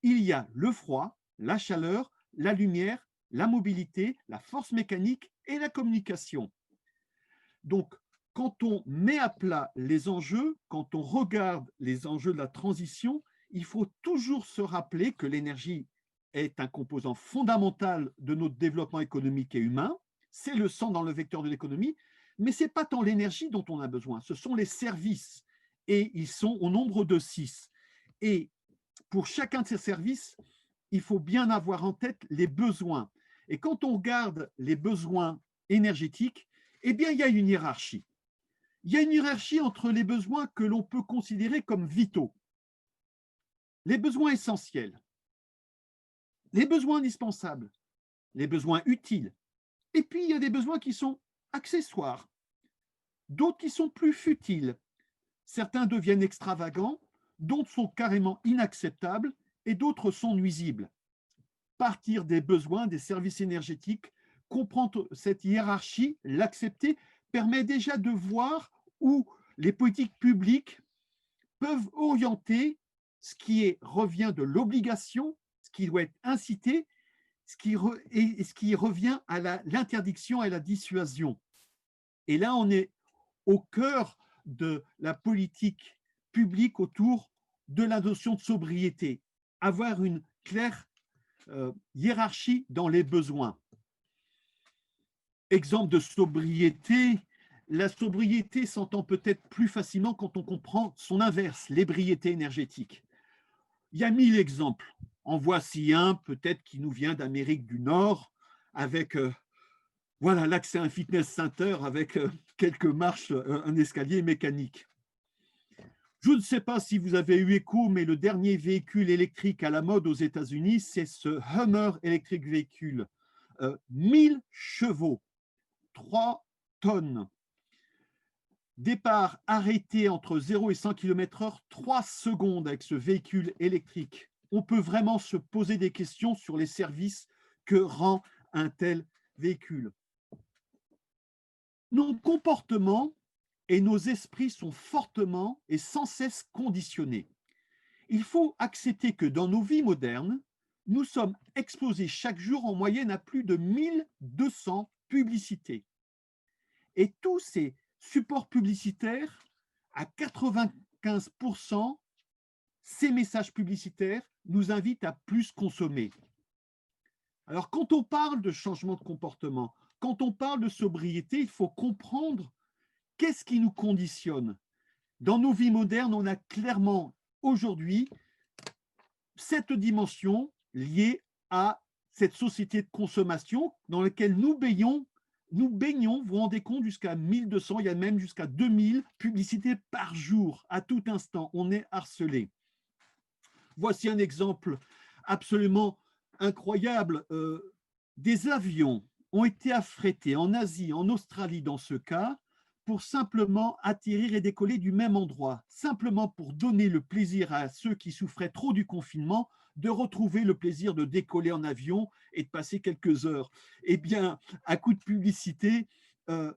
D: Il y a le froid, la chaleur, la lumière, la mobilité, la force mécanique et la communication. Donc, quand on met à plat les enjeux, quand on regarde les enjeux de la transition, il faut toujours se rappeler que l'énergie est un composant fondamental de notre développement économique et humain. C'est le sang dans le vecteur de l'économie, mais ce n'est pas tant l'énergie dont on a besoin, ce sont les services. Et ils sont au nombre de 6. Et pour chacun de ces services, il faut bien avoir en tête les besoins. Et quand on regarde les besoins énergétiques, eh bien, il y a une hiérarchie. Il y a une hiérarchie entre les besoins que l'on peut considérer comme vitaux, les besoins essentiels, les besoins indispensables, les besoins utiles. Et puis, il y a des besoins qui sont accessoires, d'autres qui sont plus futiles. Certains deviennent extravagants, d'autres sont carrément inacceptables et d'autres sont nuisibles. Partir des besoins, des services énergétiques, comprendre cette hiérarchie, l'accepter, permet déjà de voir où les politiques publiques peuvent orienter ce qui revient de l'obligation, ce qui doit être incité, ce qui revient à l'interdiction et à la dissuasion. Et là, on est au cœur de la politique publique autour de la notion de sobriété, avoir une claire hiérarchie dans les besoins. Exemple de sobriété, la sobriété s'entend peut-être plus facilement quand on comprend son inverse, l'ébriété énergétique. Il y a 1000 exemples. En voici un, peut-être qui nous vient d'Amérique du Nord, avec voilà, l'accès à un fitness center avec quelques marches, un escalier mécanique. Je ne sais pas si vous avez eu écho, mais le dernier véhicule électrique à la mode aux États-Unis, c'est ce Hummer Electric Vehicle. 1000 chevaux, 3 tonnes. Départ arrêté entre 0 et 100 km/h, 3 secondes avec ce véhicule électrique. On peut vraiment se poser des questions sur les services que rend un tel véhicule. Nos comportements et nos esprits sont fortement et sans cesse conditionnés. Il faut accepter que dans nos vies modernes, nous sommes exposés chaque jour en moyenne à plus de 1200 publicités. Et tous ces supports publicitaires, à 95%, ces messages publicitaires nous invitent à plus consommer. Alors, quand on parle de changement de comportement, quand on parle de sobriété, il faut comprendre qu'est-ce qui nous conditionne. Dans nos vies modernes, on a clairement aujourd'hui cette dimension liée à cette société de consommation dans laquelle nous baignons, vous vous rendez compte, jusqu'à 1200, il y a même jusqu'à 2000 publicités par jour, à tout instant, on est harcelé. Voici un exemple absolument incroyable. Des avions ont été affrétés en Asie, en Australie dans ce cas, pour simplement atterrir et décoller du même endroit, simplement pour donner le plaisir à ceux qui souffraient trop du confinement de retrouver le plaisir de décoller en avion et de passer quelques heures. Eh bien, à coup de publicité,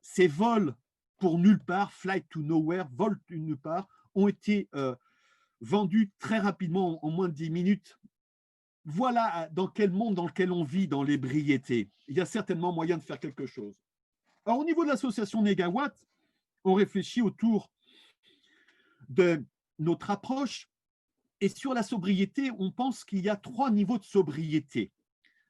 D: ces vols pour nulle part, flight to nowhere, vol to nulle part, ont été vendus très rapidement, en moins de 10 minutes. Voilà dans quel monde dans lequel on vit, dans l'ébriété. Il y a certainement moyen de faire quelque chose. Alors, au niveau de l'association Négawatt, on réfléchit autour de notre approche. Et sur la sobriété, on pense qu'il y a 3 niveaux de sobriété.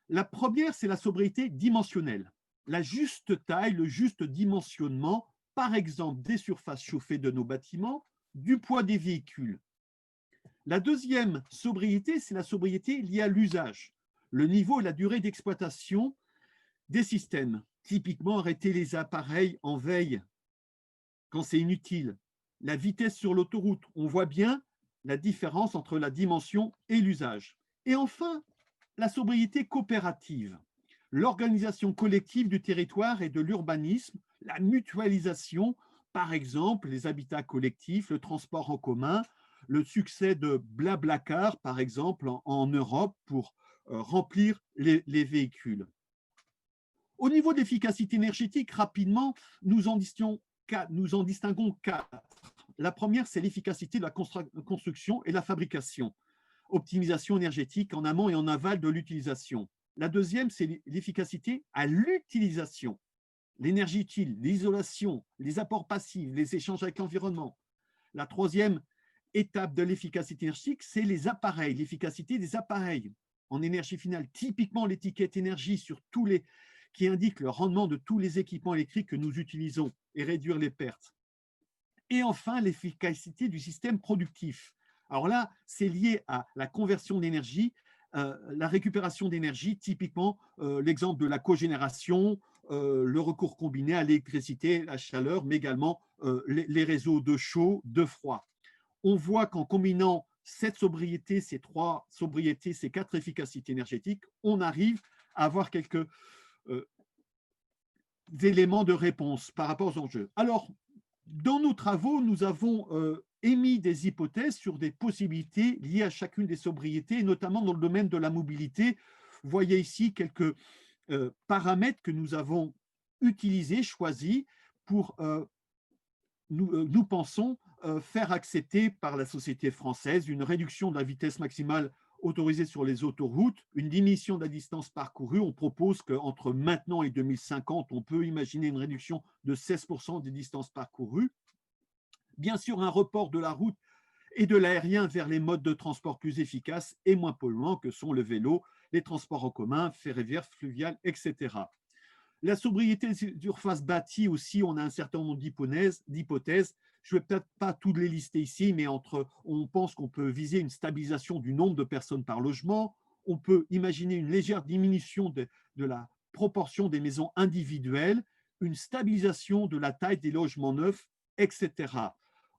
D: La première, c'est la sobriété dimensionnelle. La juste taille, le juste dimensionnement, par exemple, des surfaces chauffées de nos bâtiments, du poids des véhicules. La deuxième sobriété, c'est la sobriété liée à l'usage, le niveau et la durée d'exploitation des systèmes. Typiquement, arrêter les appareils en veille quand c'est inutile. La vitesse sur l'autoroute, on voit bien la différence entre la dimension et l'usage. Et enfin, la sobriété coopérative, l'organisation collective du territoire et de l'urbanisme, la mutualisation, par exemple, les habitats collectifs, le transport en commun, le succès de Blablacar, par exemple, en Europe pour remplir les véhicules. Au niveau de l'efficacité énergétique, rapidement, nous en distinguons 4. La première, c'est l'efficacité de la construction et la fabrication. Optimisation énergétique en amont et en aval de l'utilisation. La deuxième, c'est l'efficacité à l'utilisation. L'énergie utile, l'isolation, les apports passifs, les échanges avec l'environnement. La troisième étape de l'efficacité énergétique, c'est les appareils, l'efficacité des appareils en énergie finale. Typiquement, l'étiquette énergie sur tous les qui indique le rendement de tous les équipements électriques que nous utilisons et réduire les pertes. Et enfin, l'efficacité du système productif. Alors là, c'est lié à la conversion d'énergie, la récupération d'énergie, typiquement l'exemple de la cogénération, le recours combiné à l'électricité, la chaleur, mais également les réseaux de chaud, de froid. On voit qu'en combinant cette sobriété, ces 3 sobriétés, ces 4 efficacités énergétiques, on arrive à avoir quelques éléments de réponse par rapport aux enjeux. Alors, dans nos travaux, nous avons émis des hypothèses sur des possibilités liées à chacune des sobriétés, notamment dans le domaine de la mobilité. Vous voyez ici quelques paramètres que nous avons utilisés, choisis pour, nous pensons, faire accepter par la société française une réduction de la vitesse maximale autorisée sur les autoroutes, une diminution de la distance parcourue. On propose qu'entre maintenant et 2050, on peut imaginer une réduction de 16% des distances parcourues. Bien sûr, un report de la route et de l'aérien vers les modes de transport plus efficaces et moins polluants que sont le vélo, les transports en commun, ferroviaires, fluviales, etc. La sobriété des surfaces bâties aussi, on a un certain nombre d'hypothèses. Je ne vais peut-être pas toutes les lister ici, mais on pense qu'on peut viser une stabilisation du nombre de personnes par logement. On peut imaginer une légère diminution de la proportion des maisons individuelles, une stabilisation de la taille des logements neufs, etc.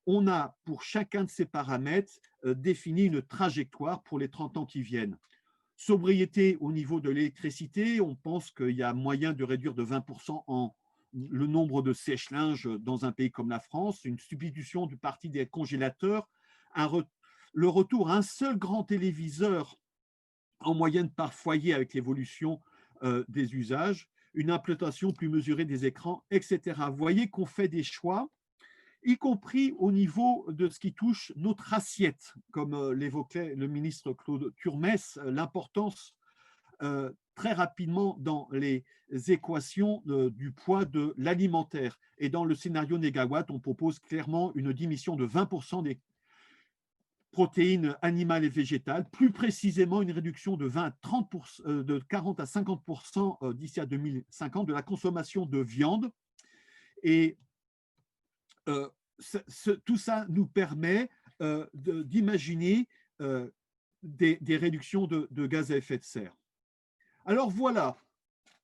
D: On a, pour chacun de ces paramètres, défini une trajectoire pour les 30 ans qui viennent. Sobriété au niveau de l'électricité, on pense qu'il y a moyen de réduire de 20% le nombre de sèche-linge dans un pays comme la France, une substitution du parti des congélateurs, le retour à un seul grand téléviseur en moyenne par foyer avec l'évolution des usages, une implantation plus mesurée des écrans, etc. Vous voyez qu'on fait des choix, y compris au niveau de ce qui touche notre assiette, comme l'évoquait le ministre Claude Turmes, l'importance très rapidement dans les équations du poids de l'alimentaire. Et dans le scénario Négawatt, on propose clairement une diminution de 20% des protéines animales et végétales, plus précisément une réduction de 40 à 50% d'ici à 2050 de la consommation de viande. Et tout ça nous permet d'imaginer des réductions de gaz à effet de serre. Alors voilà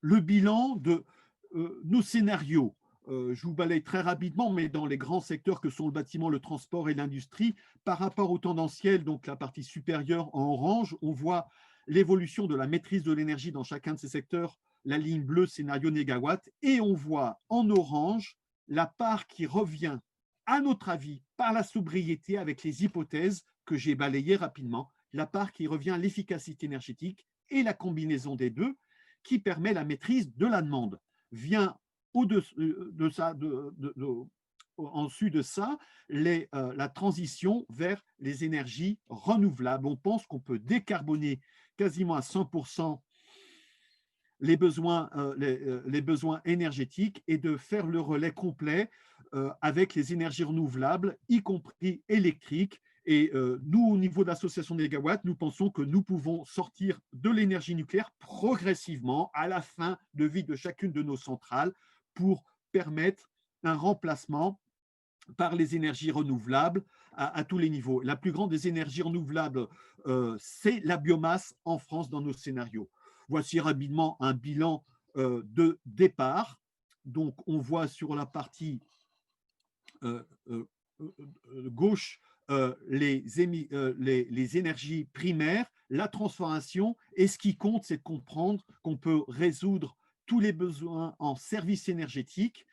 D: le bilan de nos scénarios. Je vous balaye très rapidement, mais dans les grands secteurs que sont le bâtiment, le transport et l'industrie, par rapport au tendanciel, donc la partie supérieure en orange, on voit l'évolution de la maîtrise de l'énergie dans chacun de ces secteurs, la ligne bleue, scénario négawatt, et on voit en orange la part qui revient, à notre avis, par la sobriété avec les hypothèses que j'ai balayées rapidement, la part qui revient à l'efficacité énergétique et la combinaison des deux qui permet la maîtrise de la demande. Vient ensuite de ça, la transition vers les énergies renouvelables. On pense qu'on peut décarboner quasiment à 100% les besoins énergétiques et de faire le relais complet avec les énergies renouvelables, y compris électriques. Et nous, au niveau de l'association Négawatt, nous pensons que nous pouvons sortir de l'énergie nucléaire progressivement à la fin de vie de chacune de nos centrales pour permettre un remplacement par les énergies renouvelables à tous les niveaux. La plus grande des énergies renouvelables, c'est la biomasse en France dans nos scénarios. Voici rapidement un bilan de départ. Donc, on voit sur la partie gauche les énergies primaires, la transformation, et ce qui compte, c'est de comprendre qu'on peut résoudre tous les besoins en services énergétiques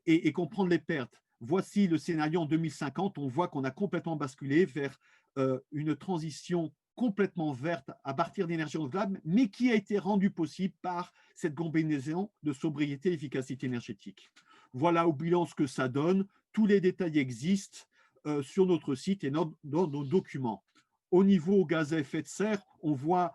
D: et comprendre les pertes. Voici le scénario en 2050, on voit qu'on a complètement basculé vers une transition complètement verte à partir d'énergie renouvelable, mais qui a été rendue possible par cette combinaison de sobriété et efficacité énergétique. Voilà au bilan ce que ça donne. Tous les détails existent sur notre site et dans nos documents. Au niveau gaz à effet de serre, on voit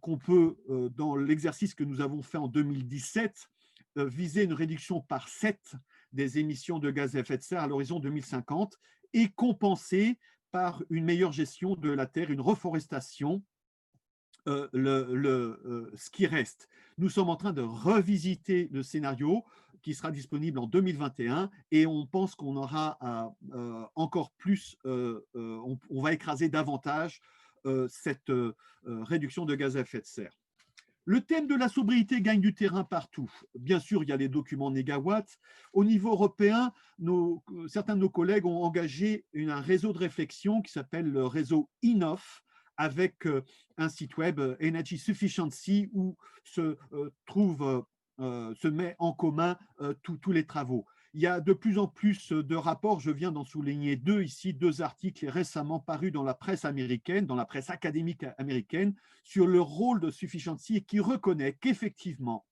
D: qu'on peut, dans l'exercice que nous avons fait en 2017, viser une réduction par 7 des émissions de gaz à effet de serre à l'horizon 2050 et compenser par une meilleure gestion de la terre, une reforestation, ce qui reste. Nous sommes en train de revisiter le scénario qui sera disponible en 2021 et on pense qu'on aura encore plus, on va écraser davantage cette réduction de gaz à effet de serre. Le thème de la sobriété gagne du terrain partout. Bien sûr, il y a les documents Négawatt. Au niveau européen, certains de nos collègues ont engagé un réseau de réflexion qui s'appelle le réseau INOF, avec un site web Energy Sufficiency où se met en commun tous les travaux. Il y a de plus en plus de rapports, je viens d'en souligner deux ici, deux articles récemment parus dans la presse américaine, dans la presse académique américaine, sur le rôle de Sufficiency et qui reconnaît qu'effectivement,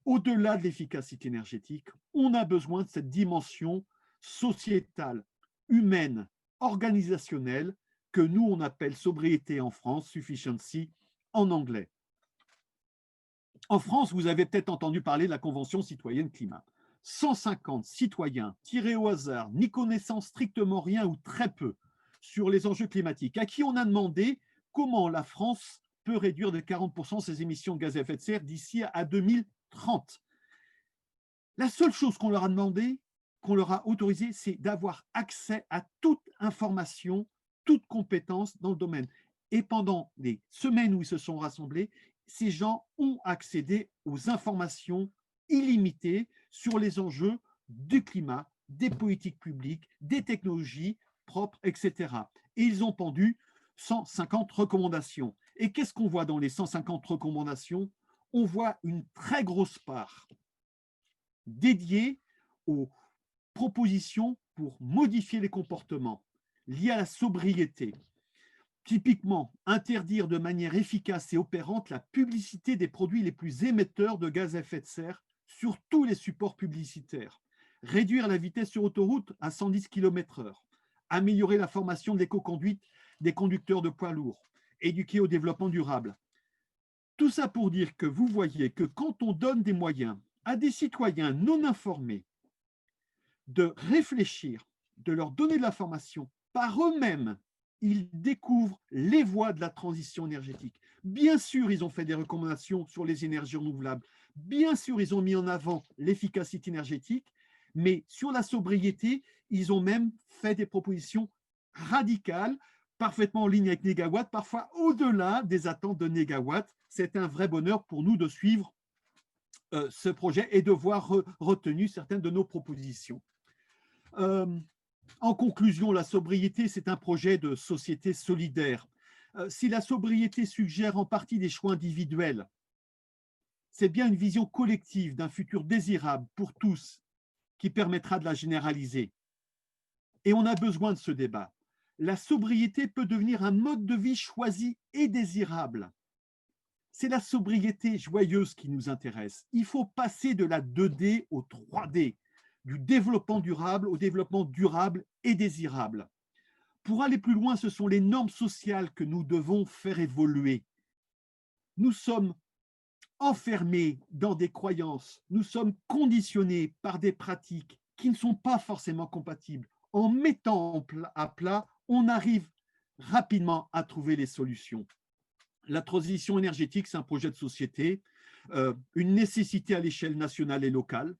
D: au-delà de l'efficacité énergétique, on a besoin de cette dimension sociétale, humaine, organisationnelle, que nous, on appelle sobriété en France, Sufficiency en anglais. En France, vous avez peut-être entendu parler de la Convention citoyenne climat. 150 citoyens tirés au hasard, n'y connaissant strictement rien ou très peu sur les enjeux climatiques, à qui on a demandé comment la France peut réduire de 40% ses émissions de gaz à effet de serre d'ici à 2030. La seule chose qu'on leur a demandé, qu'on leur a autorisé, c'est d'avoir accès à toute information, toute compétence dans le domaine. Et pendant les semaines où ils se sont rassemblés, ces gens ont accédé aux informations illimitées sur les enjeux du climat, des politiques publiques, des technologies propres, etc. Et ils ont pendu 150 recommandations. Et qu'est-ce qu'on voit dans les 150 recommandations? On voit une très grosse part dédiée aux propositions pour modifier les comportements liés à la sobriété. Typiquement, interdire de manière efficace et opérante la publicité des produits les plus émetteurs de gaz à effet de serre sur tous les supports publicitaires, réduire la vitesse sur autoroute à 110 km/h, améliorer la formation de l'éco-conduite des conducteurs de poids lourds, éduquer au développement durable. Tout ça pour dire que vous voyez que quand on donne des moyens à des citoyens non informés de réfléchir, de leur donner de l'information par eux-mêmes, ils découvrent les voies de la transition énergétique. Bien sûr, ils ont fait des recommandations sur les énergies renouvelables. Bien sûr, ils ont mis en avant l'efficacité énergétique, mais sur la sobriété, ils ont même fait des propositions radicales parfaitement en ligne avec Négawatt, parfois au-delà des attentes de Négawatt. C'est un vrai bonheur pour nous de suivre ce projet et de voir retenu certaines de nos propositions. En conclusion, la sobriété, c'est un projet de société solidaire. Si la sobriété suggère en partie des choix individuels, c'est bien une vision collective d'un futur désirable pour tous qui permettra de la généraliser. Et on a besoin de ce débat. La sobriété peut devenir un mode de vie choisi et désirable. C'est la sobriété joyeuse qui nous intéresse. Il faut passer de la 2D au 3D, du développement durable au développement durable et désirable. Pour aller plus loin, ce sont les normes sociales que nous devons faire évoluer. Nous sommes enfermés dans des croyances, nous sommes conditionnés par des pratiques qui ne sont pas forcément compatibles. En mettant à plat, on arrive rapidement à trouver les solutions. La transition énergétique, c'est un projet de société, une nécessité à l'échelle nationale et locale,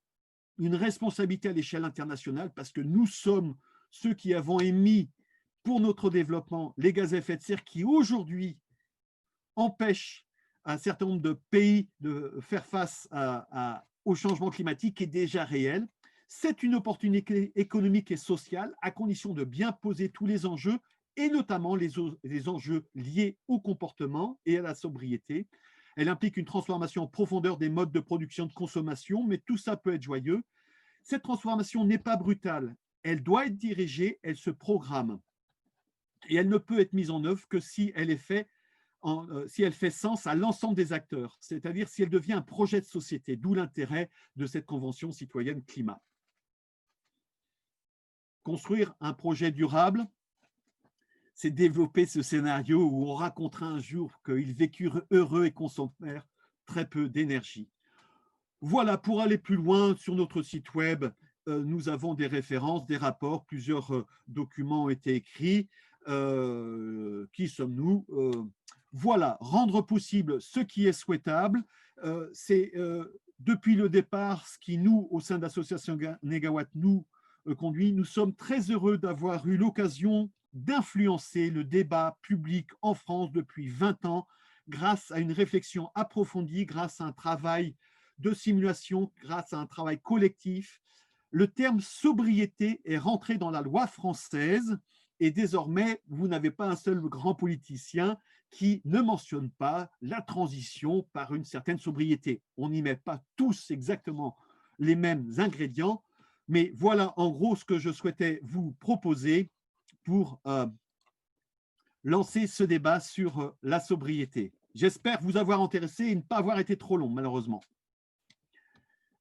D: une responsabilité à l'échelle internationale, parce que nous sommes ceux qui avons émis pour notre développement les gaz à effet de serre qui aujourd'hui empêchent un certain nombre de pays de faire face au changement climatique qui est déjà réel. C'est une opportunité économique et sociale à condition de bien poser tous les enjeux et notamment les enjeux liés au comportement et à la sobriété. Elle implique une transformation en profondeur des modes de production et de consommation, mais tout ça peut être joyeux. Cette transformation n'est pas brutale, elle doit être dirigée, elle se programme. Et elle ne peut être mise en œuvre que si elle fait sens à l'ensemble des acteurs, c'est-à-dire si elle devient un projet de société, d'où l'intérêt de cette Convention citoyenne climat. Construire un projet durable, c'est développer ce scénario où on racontera un jour qu'ils vécurent heureux et consommèrent très peu d'énergie. Voilà, pour aller plus loin, sur notre site web, nous avons des références, des rapports, plusieurs documents ont été écrits. Qui sommes-nous? Voilà, rendre possible ce qui est souhaitable, c'est depuis le départ ce qui nous, au sein de l'association Négawatt, nous conduit. Nous sommes très heureux d'avoir eu l'occasion d'influencer le débat public en France depuis 20 ans grâce à une réflexion approfondie, grâce à un travail de simulation, grâce à un travail collectif. Le terme sobriété est rentré dans la loi française et désormais, vous n'avez pas un seul grand politicien qui ne mentionne pas la transition par une certaine sobriété. On n'y met pas tous exactement les mêmes ingrédients, mais voilà en gros ce que je souhaitais vous proposer pour lancer ce débat sur la sobriété. J'espère vous avoir intéressé et ne pas avoir été trop long, malheureusement.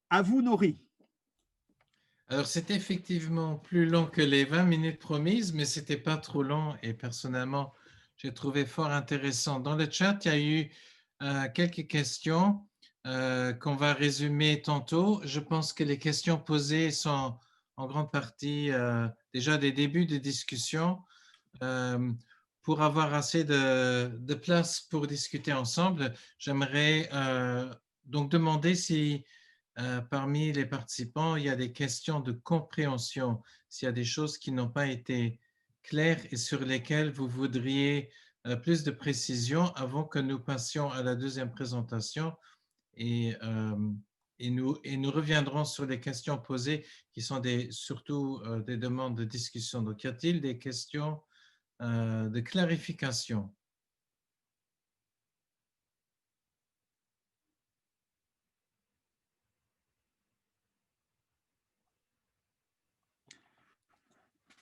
D: À vous, Nori.
A: Alors, c'était effectivement plus long que les 20 minutes promises, mais ce n'était pas trop long et personnellement, j'ai trouvé fort intéressant. Dans le chat, il y a eu quelques questions qu'on va résumer tantôt. Je pense que les questions posées sont en grande partie déjà des débuts de discussion. Pour avoir assez de place pour discuter ensemble, j'aimerais donc demander si parmi les participants, il y a des questions de compréhension, s'il y a des choses qui n'ont pas été claires et sur lesquelles vous voudriez plus de précision avant que nous passions à la deuxième présentation et nous reviendrons sur les questions posées qui sont surtout des demandes de discussion. Donc, y a-t-il des questions de clarification?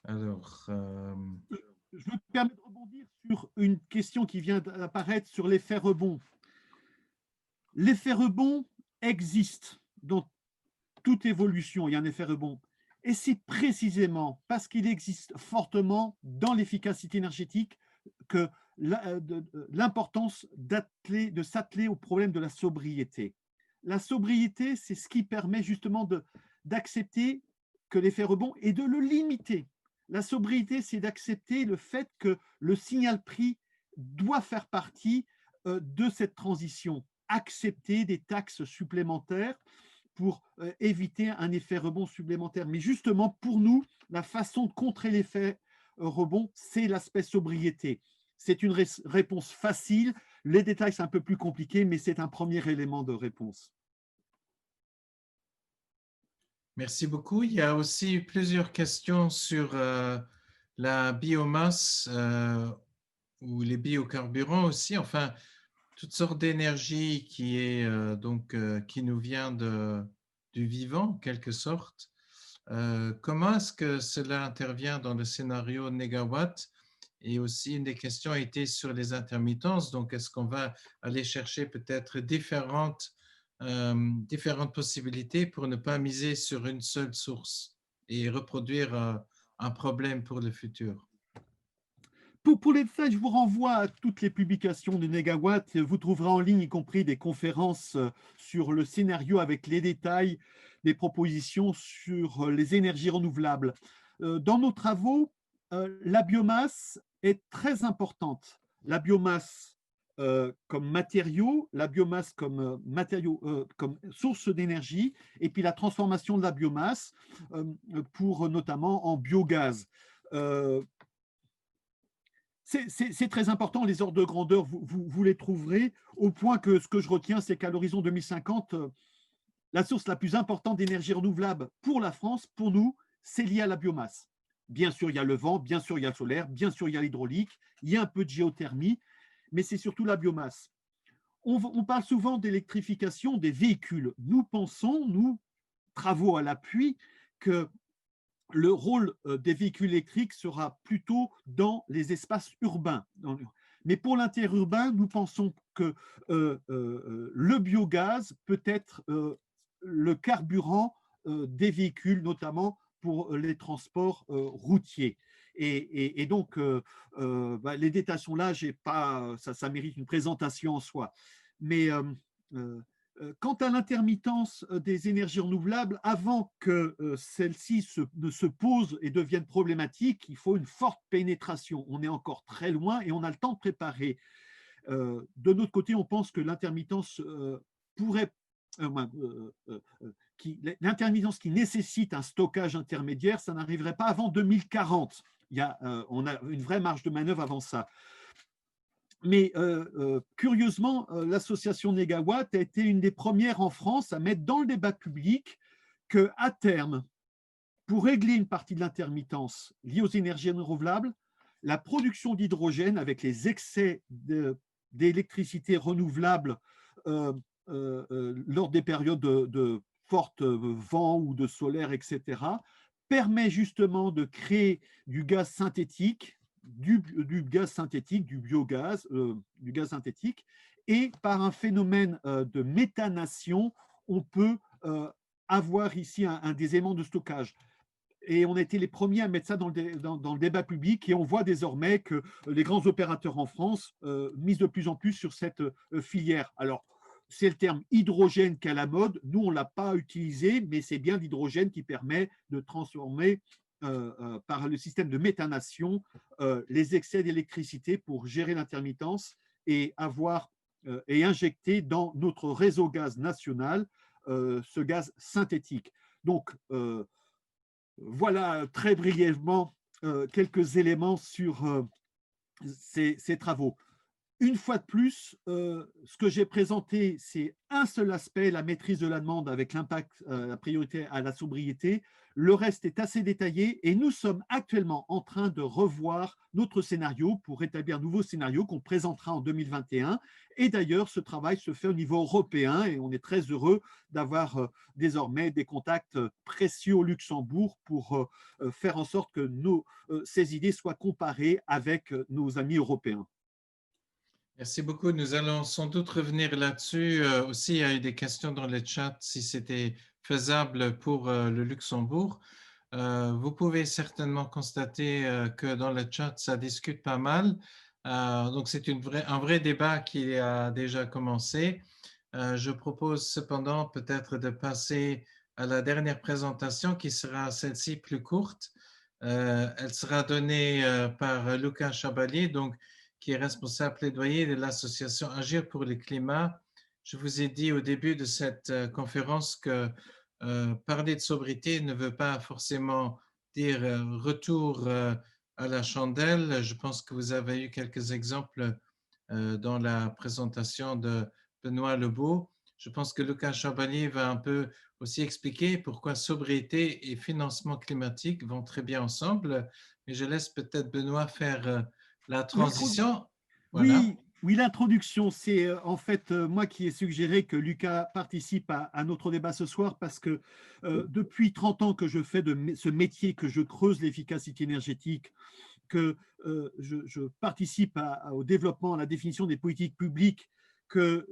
A: Alors,
D: je me permets de rebondir sur une question qui vient d'apparaître sur l'effet rebond. L'effet rebond existe dans toute évolution, il y a un effet rebond. Et c'est précisément parce qu'il existe fortement dans l'efficacité énergétique que l'importance de s'atteler au problème de la sobriété. La sobriété, c'est ce qui permet justement d'accepter que l'effet rebond et de le limiter. La sobriété, c'est d'accepter le fait que le signal prix doit faire partie de cette transition, accepter des taxes supplémentaires pour éviter un effet rebond supplémentaire. Mais justement, pour nous, la façon de contrer l'effet rebond, c'est l'aspect sobriété. C'est une réponse facile. Les détails, c'est un peu plus compliqué, mais c'est un premier élément de réponse.
A: Merci beaucoup. Il y a aussi plusieurs questions sur la biomasse ou les biocarburants aussi, enfin, toutes sortes d'énergie qui est qui nous vient du vivant, en quelque sorte. Comment est-ce que cela intervient dans le scénario négawatt? Et aussi, une des questions a été sur les intermittences. Donc, est-ce qu'on va aller chercher peut-être différentes possibilités pour ne pas miser sur une seule source et reproduire un problème pour le futur?
D: Pour les détails, je vous renvoie à toutes les publications de Négawatt. Vous trouverez en ligne, y compris des conférences sur le scénario avec les détails des propositions sur les énergies renouvelables. Dans nos travaux, la biomasse est très importante. La biomasse comme matériau, la biomasse comme comme source d'énergie, et puis la transformation de la biomasse pour notamment en biogaz. C'est très important, les ordres de grandeur, vous les trouverez, au point que ce que je retiens, c'est qu'à l'horizon 2050, la source la plus importante d'énergie renouvelable pour la France, pour nous, c'est lié à la biomasse. Bien sûr, il y a le vent, bien sûr, il y a le solaire, bien sûr, il y a l'hydraulique, il y a un peu de géothermie, mais c'est surtout la biomasse. On parle souvent d'électrification des véhicules. Nous pensons, nous, travaux à l'appui, que le rôle des véhicules électriques sera plutôt dans les espaces urbains. Mais pour l'interurbain, nous pensons que le biogaz peut être le carburant des véhicules, notamment pour les transports routiers. Et donc, les détails sont là, ça mérite une présentation en soi. Mais quant à l'intermittence des énergies renouvelables, avant que celle-ci ne se pose et devienne problématique, il faut une forte pénétration. On est encore très loin et on a le temps de préparer. De notre côté, on pense que l'intermittence pourrait… l'intermittence qui nécessite un stockage intermédiaire, ça n'arriverait pas avant 2040. On a une vraie marge de manœuvre avant ça. Mais curieusement, l'association Négawatt a été une des premières en France à mettre dans le débat public qu'à terme, pour régler une partie de l'intermittence liée aux énergies renouvelables, la production d'hydrogène avec les excès d'électricité renouvelable lors des périodes de fortes vent ou de solaire, etc., permet justement de créer du gaz synthétique, du gaz synthétique, du biogaz, du gaz synthétique, et par un phénomène de méthanation, on peut avoir ici un des éléments de stockage. Et on a été les premiers à mettre ça dans le débat public, et on voit désormais que les grands opérateurs en France misent de plus en plus sur cette filière. Alors, c'est le terme hydrogène qui est à la mode. Nous, on ne l'a pas utilisé, mais c'est bien l'hydrogène qui permet de transformer par le système de méthanation les excès d'électricité pour gérer l'intermittence et injecter dans notre réseau gaz national ce gaz synthétique. Donc, voilà très brièvement quelques éléments sur ces travaux. Une fois de plus, ce que j'ai présenté, c'est un seul aspect, la maîtrise de la demande avec l'impact, la priorité à la sobriété. Le reste est assez détaillé et nous sommes actuellement en train de revoir notre scénario pour établir un nouveau scénario qu'on présentera en 2021. Et d'ailleurs, ce travail se fait au niveau européen et on est très heureux d'avoir désormais des contacts précieux au Luxembourg pour faire en sorte que ces idées soient comparées avec nos amis européens.
A: Merci beaucoup. Nous allons sans doute revenir là-dessus. Aussi, il y a eu des questions dans le chat si c'était faisable pour le Luxembourg. Vous pouvez certainement constater que dans le chat, ça discute pas mal. Donc, c'est un vrai débat qui a déjà commencé. Je propose cependant peut-être de passer à la dernière présentation qui sera celle-ci plus courte. Elle sera donnée par Lucas Chabalier, donc, qui est responsable plaidoyer de l'association Agir pour le climat. Je vous ai dit au début de cette conférence que parler de sobriété ne veut pas forcément dire retour à la chandelle. Je pense que vous avez eu quelques exemples dans la présentation de Benoît Lebeau. Je pense que Lucas Charbonnier va un peu aussi expliquer pourquoi sobriété et financement climatique vont très bien ensemble. Mais je laisse peut-être Benoît faire la transition. Voilà.
D: Oui, oui, l'introduction, c'est en fait moi qui ai suggéré que Lucas participe à notre débat ce soir parce que depuis 30 ans que je fais ce métier, que je creuse l'efficacité énergétique, que je participe au développement, à la définition des politiques publiques, que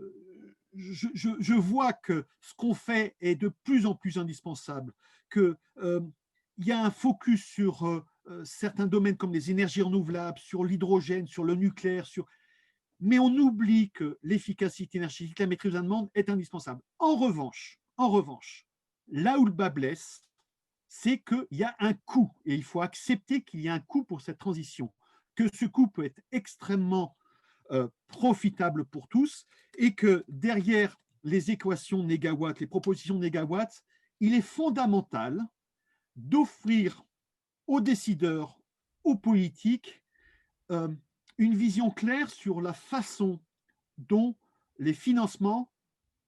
D: je vois que ce qu'on fait est de plus en plus indispensable, qu'il y a un focus sur certains domaines comme les énergies renouvelables, sur l'hydrogène, sur le nucléaire, mais on oublie que l'efficacité énergétique, la maîtrise de la demande est indispensable. En revanche, là où le bas blesse, c'est qu'il y a un coût et il faut accepter qu'il y a un coût pour cette transition, que ce coût peut être extrêmement profitable pour tous et que derrière les équations négawatts, les propositions négawatts, il est fondamental d'offrir aux décideurs, aux politiques, une vision claire sur la façon dont les financements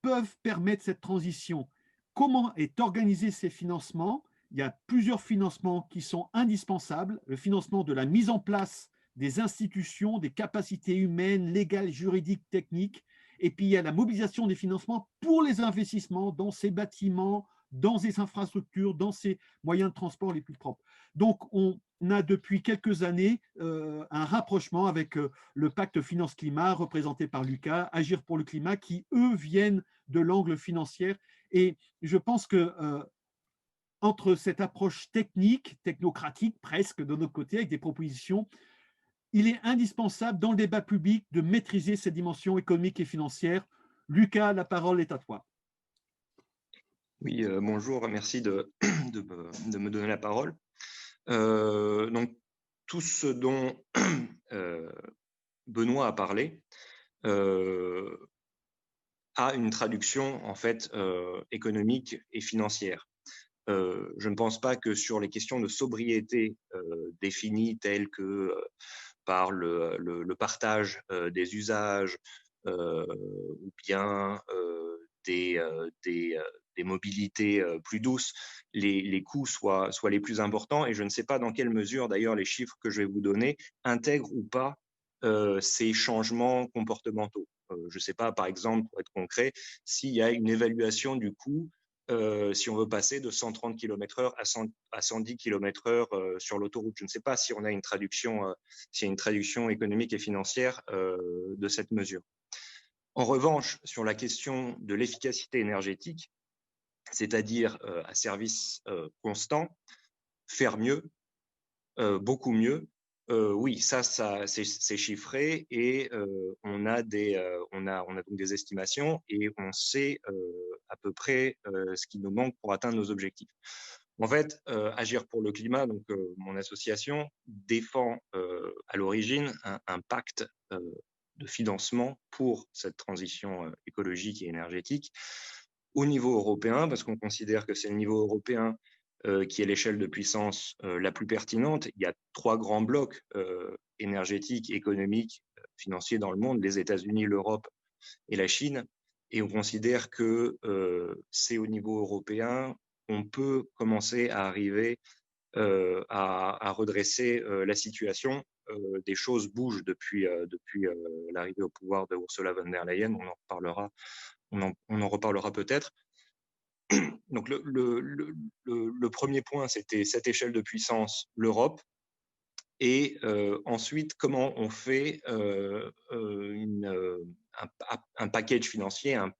D: peuvent permettre cette transition. Comment est organisé ces financements? Il y a plusieurs financements qui sont indispensables. Le financement de la mise en place des institutions, des capacités humaines, légales, juridiques, techniques. Et puis, il y a la mobilisation des financements pour les investissements dans ces bâtiments, dans ces infrastructures, dans ces moyens de transport les plus propres. Donc, on a depuis quelques années un rapprochement avec le pacte finance-climat représenté par Lucas, Agir pour le climat, qui, eux, viennent de l'angle financier. Et je pense que entre cette approche technique, technocratique presque de notre côté, avec des propositions, il est indispensable dans le débat public de maîtriser ces dimensions économiques et financières. Lucas, la parole est à toi.
E: Oui, bonjour, merci de me donner la parole. Donc, tout ce dont Benoît a parlé a une traduction en fait économique et financière. Je ne pense pas que sur les questions de sobriété définies telles que par le partage des usages ou bien des mobilités plus douces, les coûts soient les plus importants. Et je ne sais pas dans quelle mesure, d'ailleurs, les chiffres que je vais vous donner intègrent ou pas ces changements comportementaux. Je ne sais pas, par exemple, pour être concret, s'il y a une évaluation du coût si on veut passer de 130 km/h à 110 km/h sur l'autoroute. Je ne sais pas si on a une traduction, s'il y a une traduction économique et financière de cette mesure. En revanche, sur la question de l'efficacité énergétique, c'est-à-dire à service constant, faire mieux, beaucoup mieux, oui, ça c'est chiffré et on a donc des estimations et on sait à peu près ce qui nous manque pour atteindre nos objectifs. En fait, Agir pour le climat, donc mon association, défend à l'origine un pacte de financement pour cette transition écologique et énergétique au niveau européen, parce qu'on considère que c'est le niveau européen qui est l'échelle de puissance la plus pertinente. Il y a 3 grands blocs énergétiques, économiques, financiers dans le monde, les États-Unis, l'Europe et la Chine. Et on considère que c'est au niveau européen qu'on peut commencer à arriver à redresser la situation. Des choses bougent depuis l'arrivée au pouvoir de Ursula von der Leyen. On en reparlera peut-être. Donc le premier point, c'était cette échelle de puissance, l'Europe, et ensuite comment on fait un package financier, un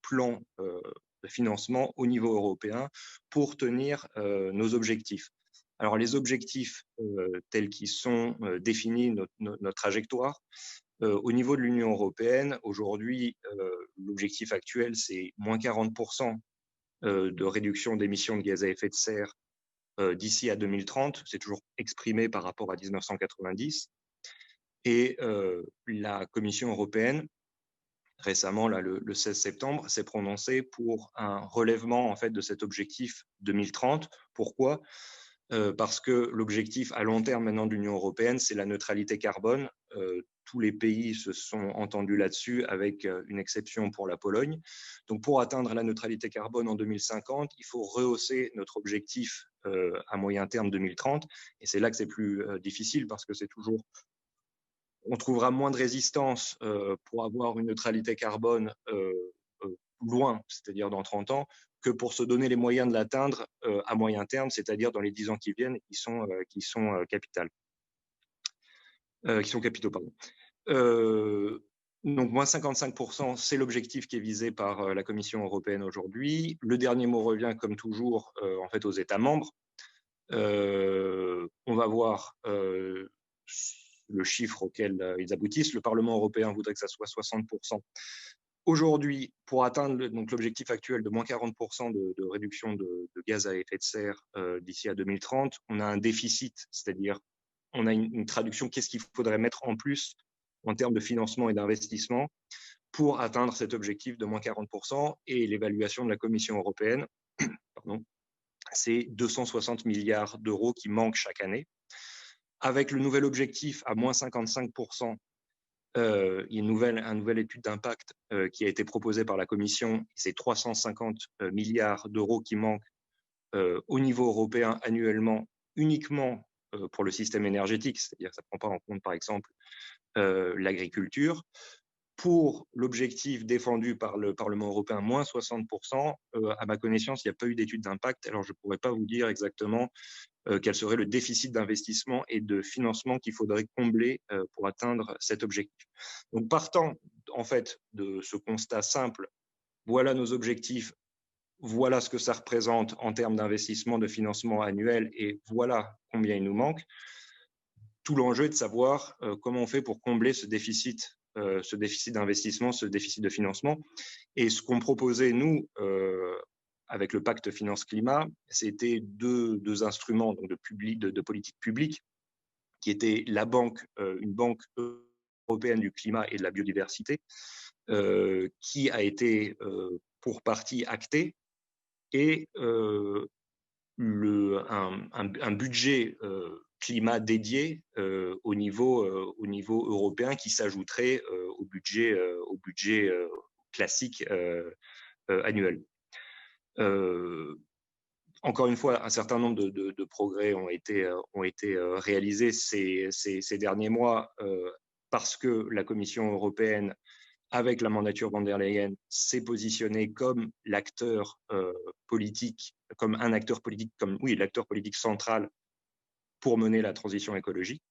E: plan de financement au niveau européen pour tenir nos objectifs. Alors les objectifs tels qu'ils sont définis, notre trajectoire, au niveau de l'Union européenne, aujourd'hui, l'objectif actuel, c'est moins 40% de réduction d'émissions de gaz à effet de serre d'ici à 2030. C'est toujours exprimé par rapport à 1990. Et la Commission européenne, récemment, là, le 16 septembre, s'est prononcée pour un relèvement en fait, de cet objectif 2030. Pourquoi ? parce que l'objectif à long terme maintenant de l'Union européenne, c'est la neutralité carbone. Tous les pays se sont entendus là-dessus, avec une exception pour la Pologne. Donc, pour atteindre la neutralité carbone en 2050, il faut rehausser notre objectif à moyen terme 2030. Et c'est là que c'est plus difficile, parce que c'est toujours, on trouvera moins de résistance pour avoir une neutralité carbone loin, c'est-à-dire dans 30 ans, que pour se donner les moyens de l'atteindre à moyen terme, c'est-à-dire dans les 10 ans qui viennent, qui sont capitaux. Pardon. Donc, moins 55%, c'est l'objectif qui est visé par la Commission européenne aujourd'hui. Le dernier mot revient, comme toujours, en fait, aux États membres. On va voir le chiffre auquel ils aboutissent. Le Parlement européen voudrait que ça soit 60%. Aujourd'hui, pour atteindre l'objectif actuel de moins 40% de réduction de gaz à effet de serre d'ici à 2030, on a un déficit, c'est-à-dire on a une traduction, qu'est-ce qu'il faudrait mettre en plus en termes de financement et d'investissement pour atteindre cet objectif de moins 40%. Et l'évaluation de la Commission européenne, c'est 260 milliards d'euros qui manquent chaque année. Avec le nouvel objectif à moins 55%, il y a une nouvelle étude d'impact qui a été proposée par la Commission. C'est 350 milliards d'euros qui manquent au niveau européen annuellement, uniquement pour le système énergétique, c'est-à-dire que ça ne prend pas en compte, par exemple, l'agriculture. Pour l'objectif défendu par le Parlement européen, moins 60%, à ma connaissance, il n'y a pas eu d'étude d'impact. Alors, je ne pourrais pas vous dire exactement quel serait le déficit d'investissement et de financement qu'il faudrait combler pour atteindre cet objectif. Donc, partant en fait de ce constat simple, voilà nos objectifs, voilà ce que ça représente en termes d'investissement, de financement annuel, et voilà combien il nous manque. Tout l'enjeu est de savoir comment on fait pour combler ce déficit d'investissement, ce déficit de financement. Et ce qu'on proposait, nous, avec le pacte finance-climat, c'était deux instruments donc de politique publique, qui étaient la banque, une banque européenne du climat et de la biodiversité, qui a été pour partie actée, et un budget climat dédié au niveau européen, qui s'ajouterait au budget classique annuel. Encore une fois, un certain nombre de progrès ont été réalisés ces derniers mois, parce que la Commission européenne, avec la mandature von der Leyen, s'est positionnée comme l'acteur politique, comme l'acteur politique central pour mener la transition écologique.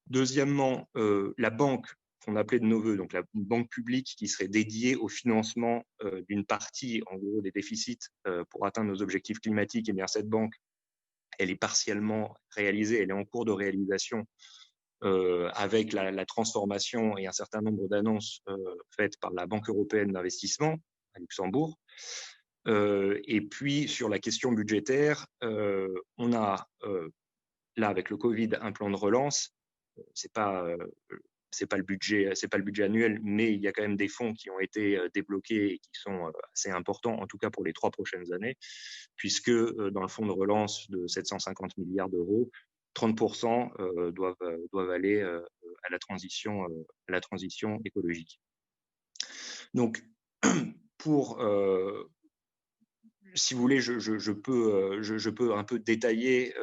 E: Deuxièmement, la banque qu'on appelait de nos voeux, donc une banque publique qui serait dédiée au financement d'une partie, en gros, des déficits pour atteindre nos objectifs climatiques. Et bien, cette banque, elle est partiellement réalisée, elle est en cours de réalisation, avec la transformation et un certain nombre d'annonces faites par la Banque européenne d'investissement à Luxembourg. Et puis, sur la question budgétaire, on a, là, avec le Covid, un plan de relance. C'est pas le budget annuel, mais il y a quand même des fonds qui ont été débloqués et qui sont assez importants, en tout cas pour les 3 prochaines années, puisque dans le fonds de relance de 750 milliards d'euros, 30% doivent aller à la transition écologique. Donc, si vous voulez, je peux un peu détailler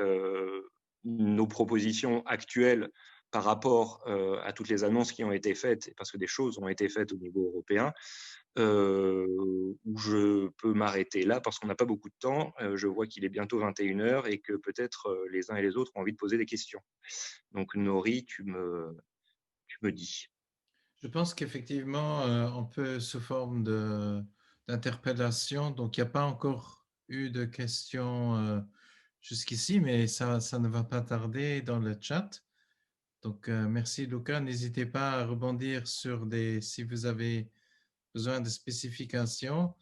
E: nos propositions actuelles par rapport à toutes les annonces qui ont été faites, parce que des choses ont été faites au niveau européen, où je peux m'arrêter là parce qu'on n'a pas beaucoup de temps. Je vois qu'il est bientôt 21h et que peut-être les uns et les autres ont envie de poser des questions. Donc, Nori, tu me dis.
A: Je pense qu'effectivement, on peut, sous forme d'interpellation, donc il n'y a pas encore eu de questions jusqu'ici, mais ça ne va pas tarder dans le chat. Donc, merci Luca. N'hésitez pas à rebondir si vous avez besoin de spécifications.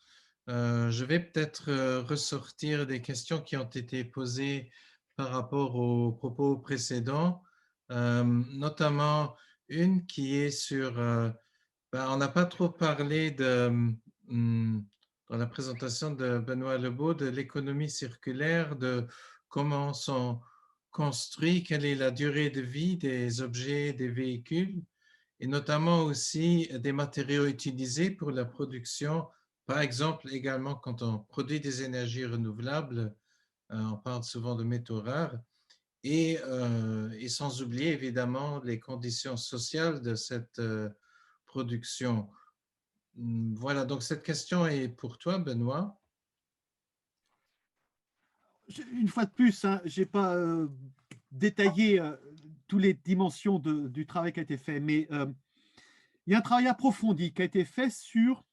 A: Je vais peut-être ressortir des questions qui ont été posées par rapport aux propos précédents, notamment une qui est sur… on n'a pas trop parlé dans la présentation de Benoît Lebeau de l'économie circulaire, de comment sont construits, quelle est la durée de vie des objets, des véhicules, et notamment aussi des matériaux utilisés pour la production. Par exemple, également quand on produit des énergies renouvelables, on parle souvent de métaux rares, et sans oublier évidemment les conditions sociales de cette production. Voilà, donc cette question est pour toi, Benoît.
D: Une fois de plus, hein, je n'ai pas détaillé toutes les dimensions du travail qui a été fait, mais il y a un travail approfondi qui a été fait sur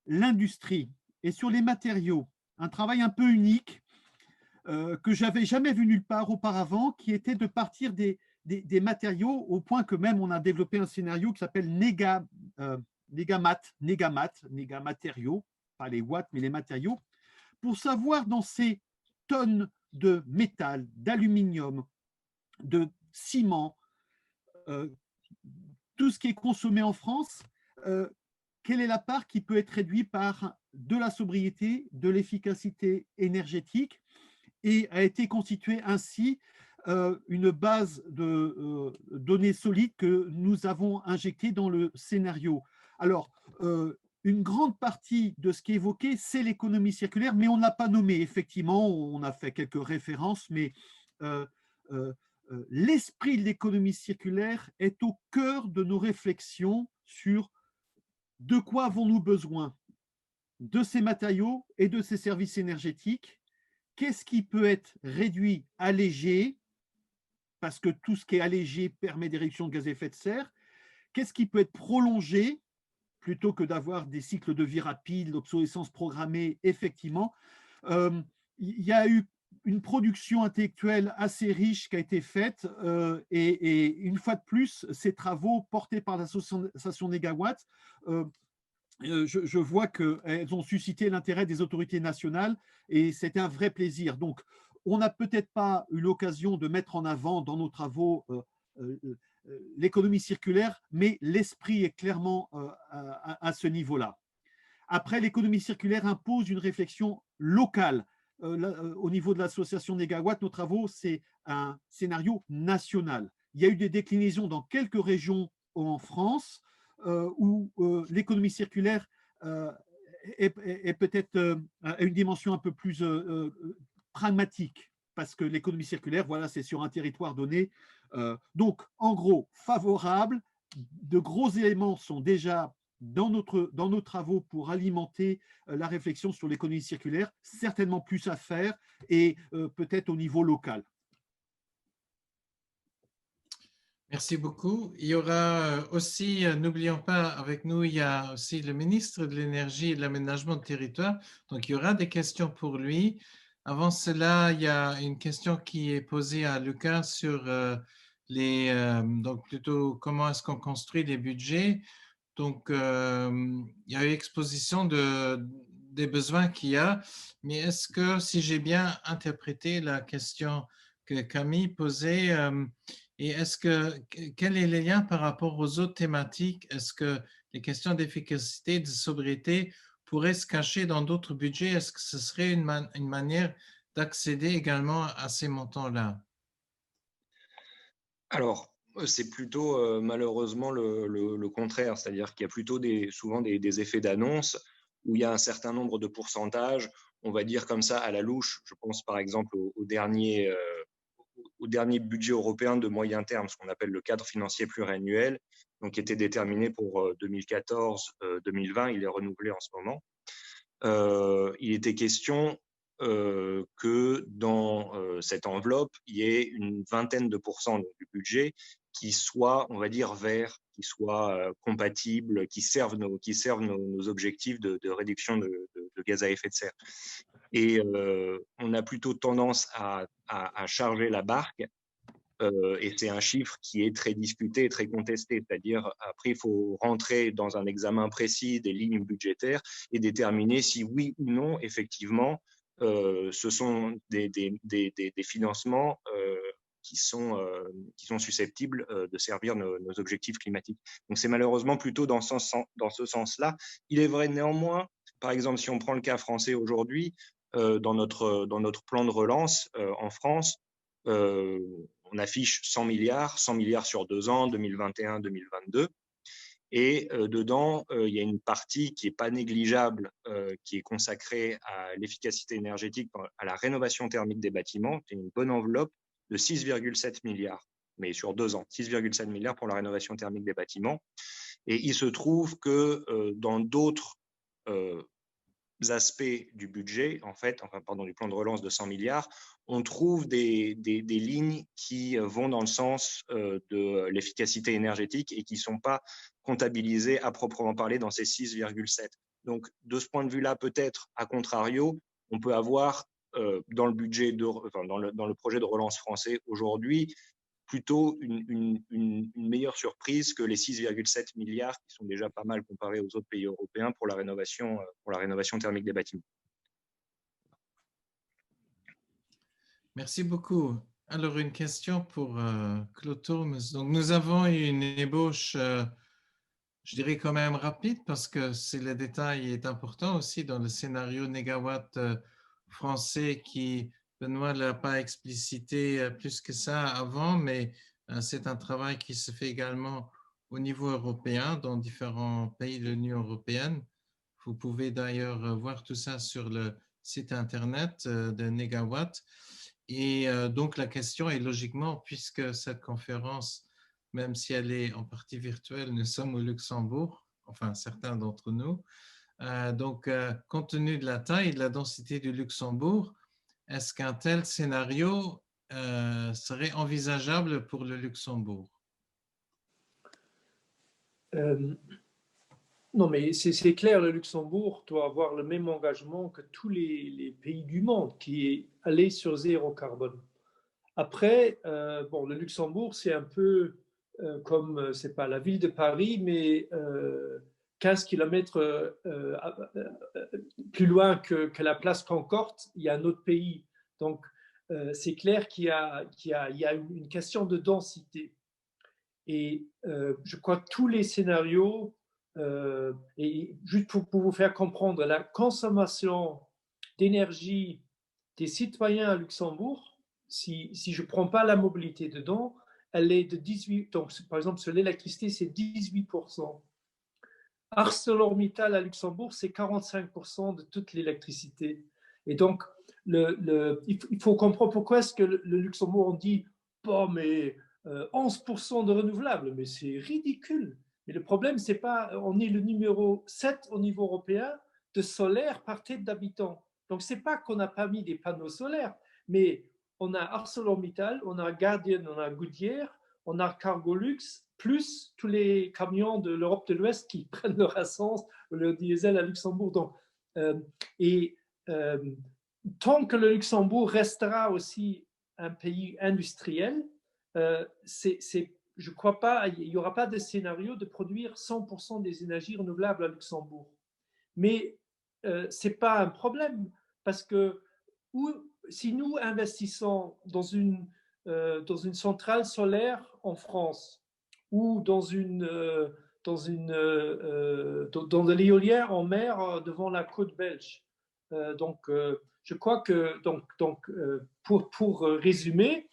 D: l'industrie et sur les matériaux. Un travail un peu unique que j'avais jamais vu nulle part auparavant, qui était de partir des matériaux au point que même on a développé un scénario qui s'appelle négamatériaux, pas les watts, mais les matériaux, pour savoir dans ces tonnes de métal, d'aluminium, de ciment, tout ce qui est consommé en France, quelle est la part qui peut être réduite par de la sobriété, de l'efficacité énergétique, et a été constituée ainsi une base de données solides que nous avons injectées dans le scénario. Alors, une grande partie de ce qui est évoqué, c'est l'économie circulaire, mais on ne l'a pas nommé. Effectivement, on a fait quelques références, mais l'esprit de l'économie circulaire est au cœur de nos réflexions sur de quoi avons-nous besoin de ces matériaux et de ces services énergétiques. Qu'est-ce qui peut être réduit, allégé, parce que tout ce qui est allégé permet des réductions de gaz à effet de serre. Qu'est-ce qui peut être prolongé, plutôt que d'avoir des cycles de vie rapides, l'obsolescence programmée, effectivement. Il y a eu une production intellectuelle assez riche qui a été faite, et une fois de plus, ces travaux portés par l'association Négawatt, je vois qu'elles ont suscité l'intérêt des autorités nationales et c'était un vrai plaisir. Donc, on n'a peut-être pas eu l'occasion de mettre en avant dans nos travaux l'économie circulaire, mais l'esprit est clairement à ce niveau-là. Après, l'économie circulaire impose une réflexion locale. Au niveau de l'association Négawatt, nos travaux, c'est un scénario national. Il y a eu des déclinaisons dans quelques régions en France, où l'économie circulaire est peut-être à une dimension un peu plus pragmatique, parce que l'économie circulaire, voilà, c'est sur un territoire donné. Donc, en gros, favorable, de gros éléments sont déjà dans nos travaux pour alimenter la réflexion sur l'économie circulaire, certainement plus à faire, et peut-être au niveau local.
A: Merci beaucoup. Il y aura aussi, n'oublions pas, avec nous, il y a aussi le ministre de l'Énergie et de l'Aménagement du territoire. Donc, il y aura des questions pour lui. Avant cela, il y a une question qui est posée à Lucas sur donc plutôt comment est-ce qu'on construit les budgets. Donc, il y a eu exposition des besoins qu'il y a, mais est-ce que, si j'ai bien interprété la question que Camille posait, et quel est le lien par rapport aux autres thématiques? Est-ce que les questions d'efficacité, de sobriété pourraient se cacher dans d'autres budgets? Est-ce que ce serait une manière d'accéder également à ces montants-là?
E: Alors, c'est plutôt malheureusement le contraire, c'est-à-dire qu'il y a plutôt souvent des effets d'annonce où il y a un certain nombre de pourcentages, on va dire comme ça à la louche. Je pense par exemple au dernier budget européen de moyen terme, ce qu'on appelle le cadre financier pluriannuel, donc qui était déterminé pour 2014-2020, il est renouvelé en ce moment. Il était question que dans cette enveloppe, il y ait une vingtaine de pourcents du budget qui soit, on va dire, vert, qui soit compatible, qui servent nos objectifs de réduction de gaz à effet de serre. Et on a plutôt tendance à charger la barque, et c'est un chiffre qui est très discuté et très contesté. C'est-à-dire, après, il faut rentrer dans un examen précis des lignes budgétaires et déterminer si oui ou non, effectivement, ce sont des financements qui sont susceptibles de servir nos objectifs climatiques. Donc, c'est malheureusement plutôt dans ce sens-là. Il est vrai néanmoins, par exemple, si on prend le cas français aujourd'hui, dans notre plan de relance en France, on affiche 100 milliards sur 2 ans, 2021-2022. Et dedans, il y a une partie qui n'est pas négligeable, qui est consacrée à l'efficacité énergétique, à la rénovation thermique des bâtiments. C'est une bonne enveloppe de 6,7 milliards, mais sur 2 ans, 6,7 milliards pour la rénovation thermique des bâtiments. Et il se trouve que dans d'autres aspects du budget, du plan de relance de 100 milliards, on trouve des lignes qui vont dans le sens de l'efficacité énergétique et qui ne sont pas comptabilisées à proprement parler dans ces 6,7. Donc, de ce point de vue-là, peut-être, à contrario, on peut avoir dans le budget, dans le projet de relance français aujourd'hui, plutôt une meilleure surprise que les 6,7 milliards qui sont déjà pas mal comparés aux autres pays européens pour la rénovation thermique des bâtiments.
A: Merci beaucoup. Alors, une question pour Claude Turmes. Donc, nous avons eu une ébauche, je dirais quand même rapide, parce que le détail est important aussi dans le scénario négawatt français qui, Benoît ne l'a pas explicité plus que ça avant, mais c'est un travail qui se fait également au niveau européen, dans différents pays de l'Union européenne. Vous pouvez d'ailleurs voir tout ça sur le site internet de Négawatt. Et donc, la question est logiquement, puisque cette conférence, même si elle est en partie virtuelle, nous sommes au Luxembourg, enfin certains d'entre nous. Donc, compte tenu de la taille et de la densité du Luxembourg, est-ce qu'un tel scénario serait envisageable pour le Luxembourg?
C: Non, mais c'est clair, le Luxembourg doit avoir le même engagement que tous les pays du monde, qui est aller sur zéro carbone. Après, bon, le Luxembourg, c'est un peu comme, c'est pas la ville de Paris, mais 15 km plus loin que la place Concorde, il y a un autre pays. Donc, c'est clair qu'il y a une question de densité. Et je crois que tous les scénarios, et juste pour vous faire comprendre, la consommation d'énergie des citoyens à Luxembourg, si je ne prends pas la mobilité dedans, elle est de 18%. Donc, par exemple, sur l'électricité, c'est 18%. ArcelorMittal à Luxembourg, c'est 45% de toute l'électricité. Et donc, il faut comprendre pourquoi est-ce que le Luxembourg, on dit, bon, mais 11% de renouvelables, mais c'est ridicule. Mais le problème, c'est pas, on est le numéro 7 au niveau européen de solaire par tête d'habitant. Donc, c'est pas qu'on n'a pas mis des panneaux solaires, mais on a ArcelorMittal, on a Guardian, on a Goodyear, on a Cargolux, plus tous les camions de l'Europe de l'Ouest qui prennent leur essence ou leur diesel à Luxembourg. Donc, tant que le Luxembourg restera aussi un pays industriel, je ne crois pas, il n'y aura pas de scénario de produire 100% des énergies renouvelables à Luxembourg. Mais ce n'est pas un problème, parce que si nous investissons dans une centrale solaire en France ou dans de l'éolien en mer devant la côte belge, je crois que, pour résumer,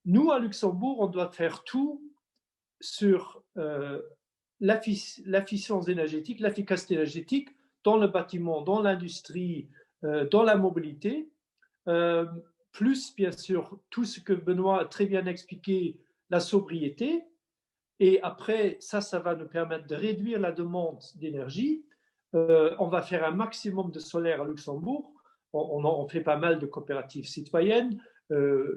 C: nous, à Luxembourg, on doit faire tout sur l'efficience énergétique, l'efficacité énergétique dans le bâtiment, dans l'industrie, dans la mobilité, plus, bien sûr, tout ce que Benoît a très bien expliqué, la sobriété. Et après, ça va nous permettre de réduire la demande d'énergie. On va faire un maximum de solaire à Luxembourg. On fait pas mal de coopératives citoyennes.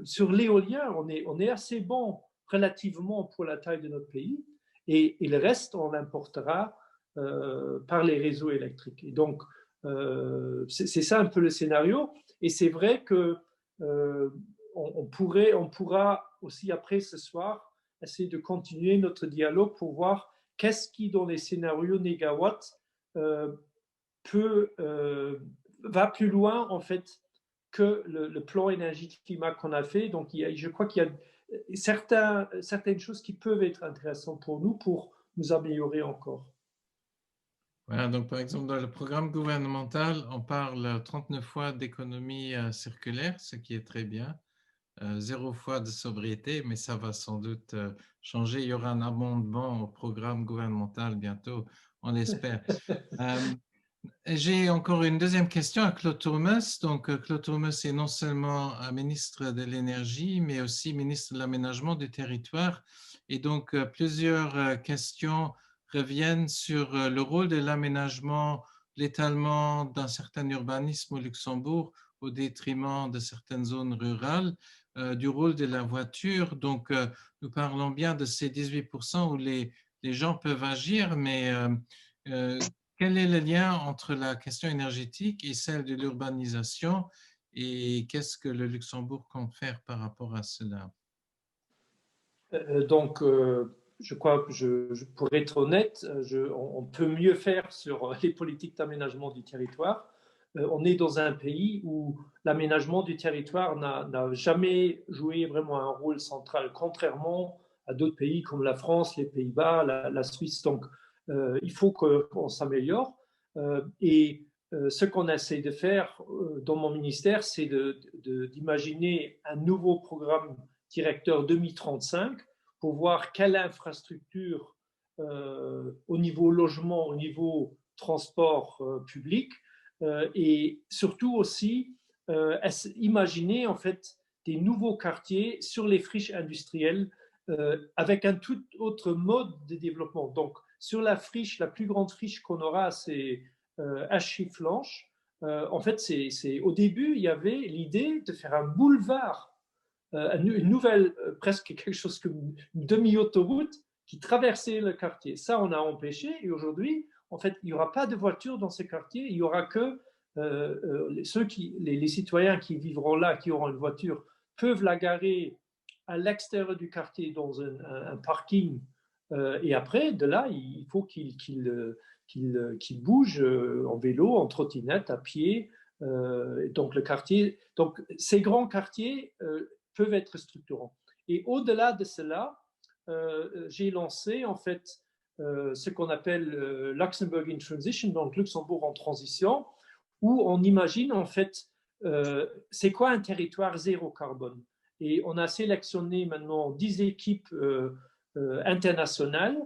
C: Sur l'éolien, on est assez bon relativement pour la taille de notre pays. Et le reste, on l'importera par les réseaux électriques. Et donc, c'est ça un peu le scénario. Et c'est vrai que on pourra aussi après ce soir essayer de continuer notre dialogue pour voir qu'est-ce qui, dans les scénarios négawatt, va plus loin en fait que le plan énergie-climat qu'on a fait. Donc, je crois qu'il y a certaines choses qui peuvent être intéressantes pour nous améliorer encore.
A: Voilà, donc par exemple, dans le programme gouvernemental, on parle 39 fois d'économie circulaire, ce qui est très bien. 0 fois de sobriété, mais ça va sans doute changer. Il y aura un amendement au programme gouvernemental bientôt, on l'espère. J'ai encore une deuxième question à Claude Turmes. Donc, Claude Turmes est non seulement un ministre de l'énergie, mais aussi ministre de l'aménagement du territoire. Et donc, plusieurs questions reviennent sur le rôle de l'aménagement, l'étalement d'un certain urbanisme au Luxembourg au détriment de certaines zones rurales, du rôle de la voiture. Donc, nous parlons bien de ces 18% où les gens peuvent agir, mais quel est le lien entre la question énergétique et celle de l'urbanisation et qu'est-ce que le Luxembourg compte faire par rapport à cela?
C: Donc, je crois que pour être honnête, on peut mieux faire sur les politiques d'aménagement du territoire. On est dans un pays où l'aménagement du territoire n'a jamais joué vraiment un rôle central, contrairement à d'autres pays comme la France, les Pays-Bas, la Suisse. Donc, il faut qu'on s'améliore. Et ce qu'on essaie de faire dans mon ministère, c'est d'imaginer un nouveau programme directeur 2035 pour voir quelle infrastructure au niveau logement, au niveau transport public et surtout aussi imaginer en fait des nouveaux quartiers sur les friches industrielles avec un tout autre mode de développement. Donc sur la friche, la plus grande friche qu'on aura, c'est Achiflanche. En fait, au début, il y avait l'idée de faire un boulevard une nouvelle, presque quelque chose comme une demi-autoroute qui traversait le quartier. Ça, on a empêché et aujourd'hui, en fait, il n'y aura pas de voitures dans ces quartiers, il n'y aura que les citoyens qui vivront là, qui auront une voiture, peuvent la garer à l'extérieur du quartier dans un parking et après, de là, il faut qu'ils bougent en vélo, en trottinette, à pied. Donc, le quartier, donc ces grands quartiers peuvent être structurants. Et au-delà de cela, j'ai lancé en fait ce qu'on appelle Luxembourg in Transition, donc Luxembourg en transition, où on imagine en fait c'est quoi un territoire zéro carbone. Et on a sélectionné maintenant 10 équipes internationales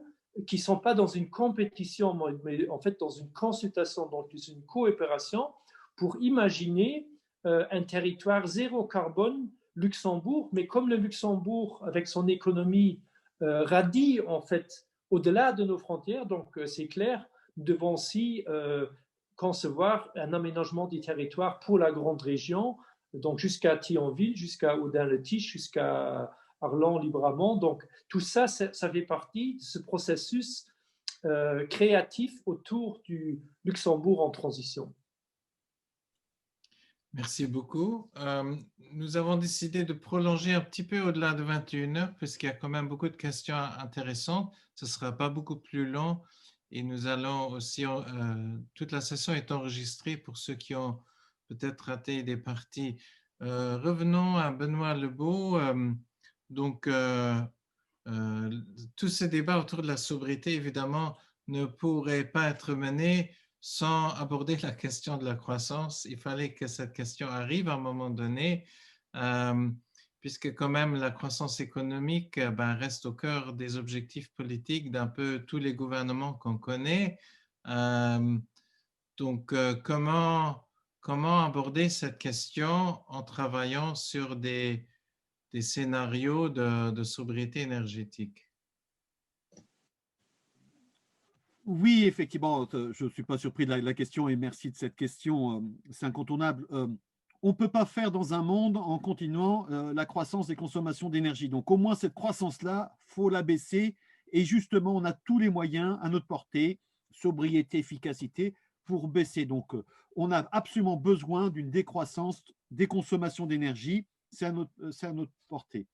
C: qui ne sont pas dans une compétition, mais en fait dans une consultation, donc une coopération pour imaginer un territoire zéro carbone Luxembourg, mais comme le Luxembourg, avec son économie, radie en fait au-delà de nos frontières, donc c'est clair, nous devons aussi concevoir un aménagement du territoire pour la grande région, donc jusqu'à Thionville, jusqu'à Audun-le-Tiche, jusqu'à Arlon-Libramont. Donc tout ça, ça fait partie de ce processus créatif autour du Luxembourg en transition.
A: Merci beaucoup. Nous avons décidé de prolonger un petit peu au-delà de 21 heures puisqu'il y a quand même beaucoup de questions intéressantes. Ce ne sera pas beaucoup plus long et nous allons aussi, toute la session est enregistrée pour ceux qui ont peut-être raté des parties. Revenons à Benoît Lebeau. Donc, tous ces débats autour de la sobriété, évidemment, ne pourraient pas être menés sans aborder la question de la croissance. Il fallait que cette question arrive à un moment donné, puisque quand même la croissance économique reste au cœur des objectifs politiques d'un peu tous les gouvernements qu'on connaît. Donc, comment aborder cette question en travaillant sur des scénarios de sobriété énergétique?
D: Oui, effectivement, je ne suis pas surpris de la question et merci de cette question, c'est incontournable. On ne peut pas faire dans un monde en continuant la croissance des consommations d'énergie. Donc au moins cette croissance-là, il faut la baisser et justement on a tous les moyens à notre portée, sobriété, efficacité, pour baisser. Donc on a absolument besoin d'une décroissance des consommations d'énergie, c'est à notre portée.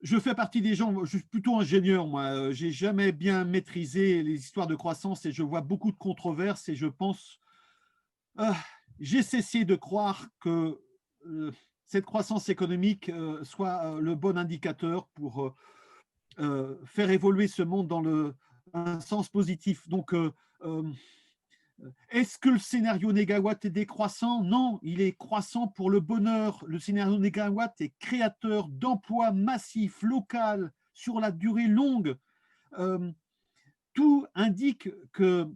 D: Je fais partie des gens, je suis plutôt ingénieur, moi. J'ai jamais bien maîtrisé les histoires de croissance et je vois beaucoup de controverses et je pense, j'ai cessé de croire que cette croissance économique soit le bon indicateur pour faire évoluer ce monde un sens positif. Donc, est-ce que le scénario négawatt est décroissant? Non, il est croissant pour le bonheur. Le scénario négawatt est créateur d'emplois massifs, locaux, sur la durée longue. Tout indique que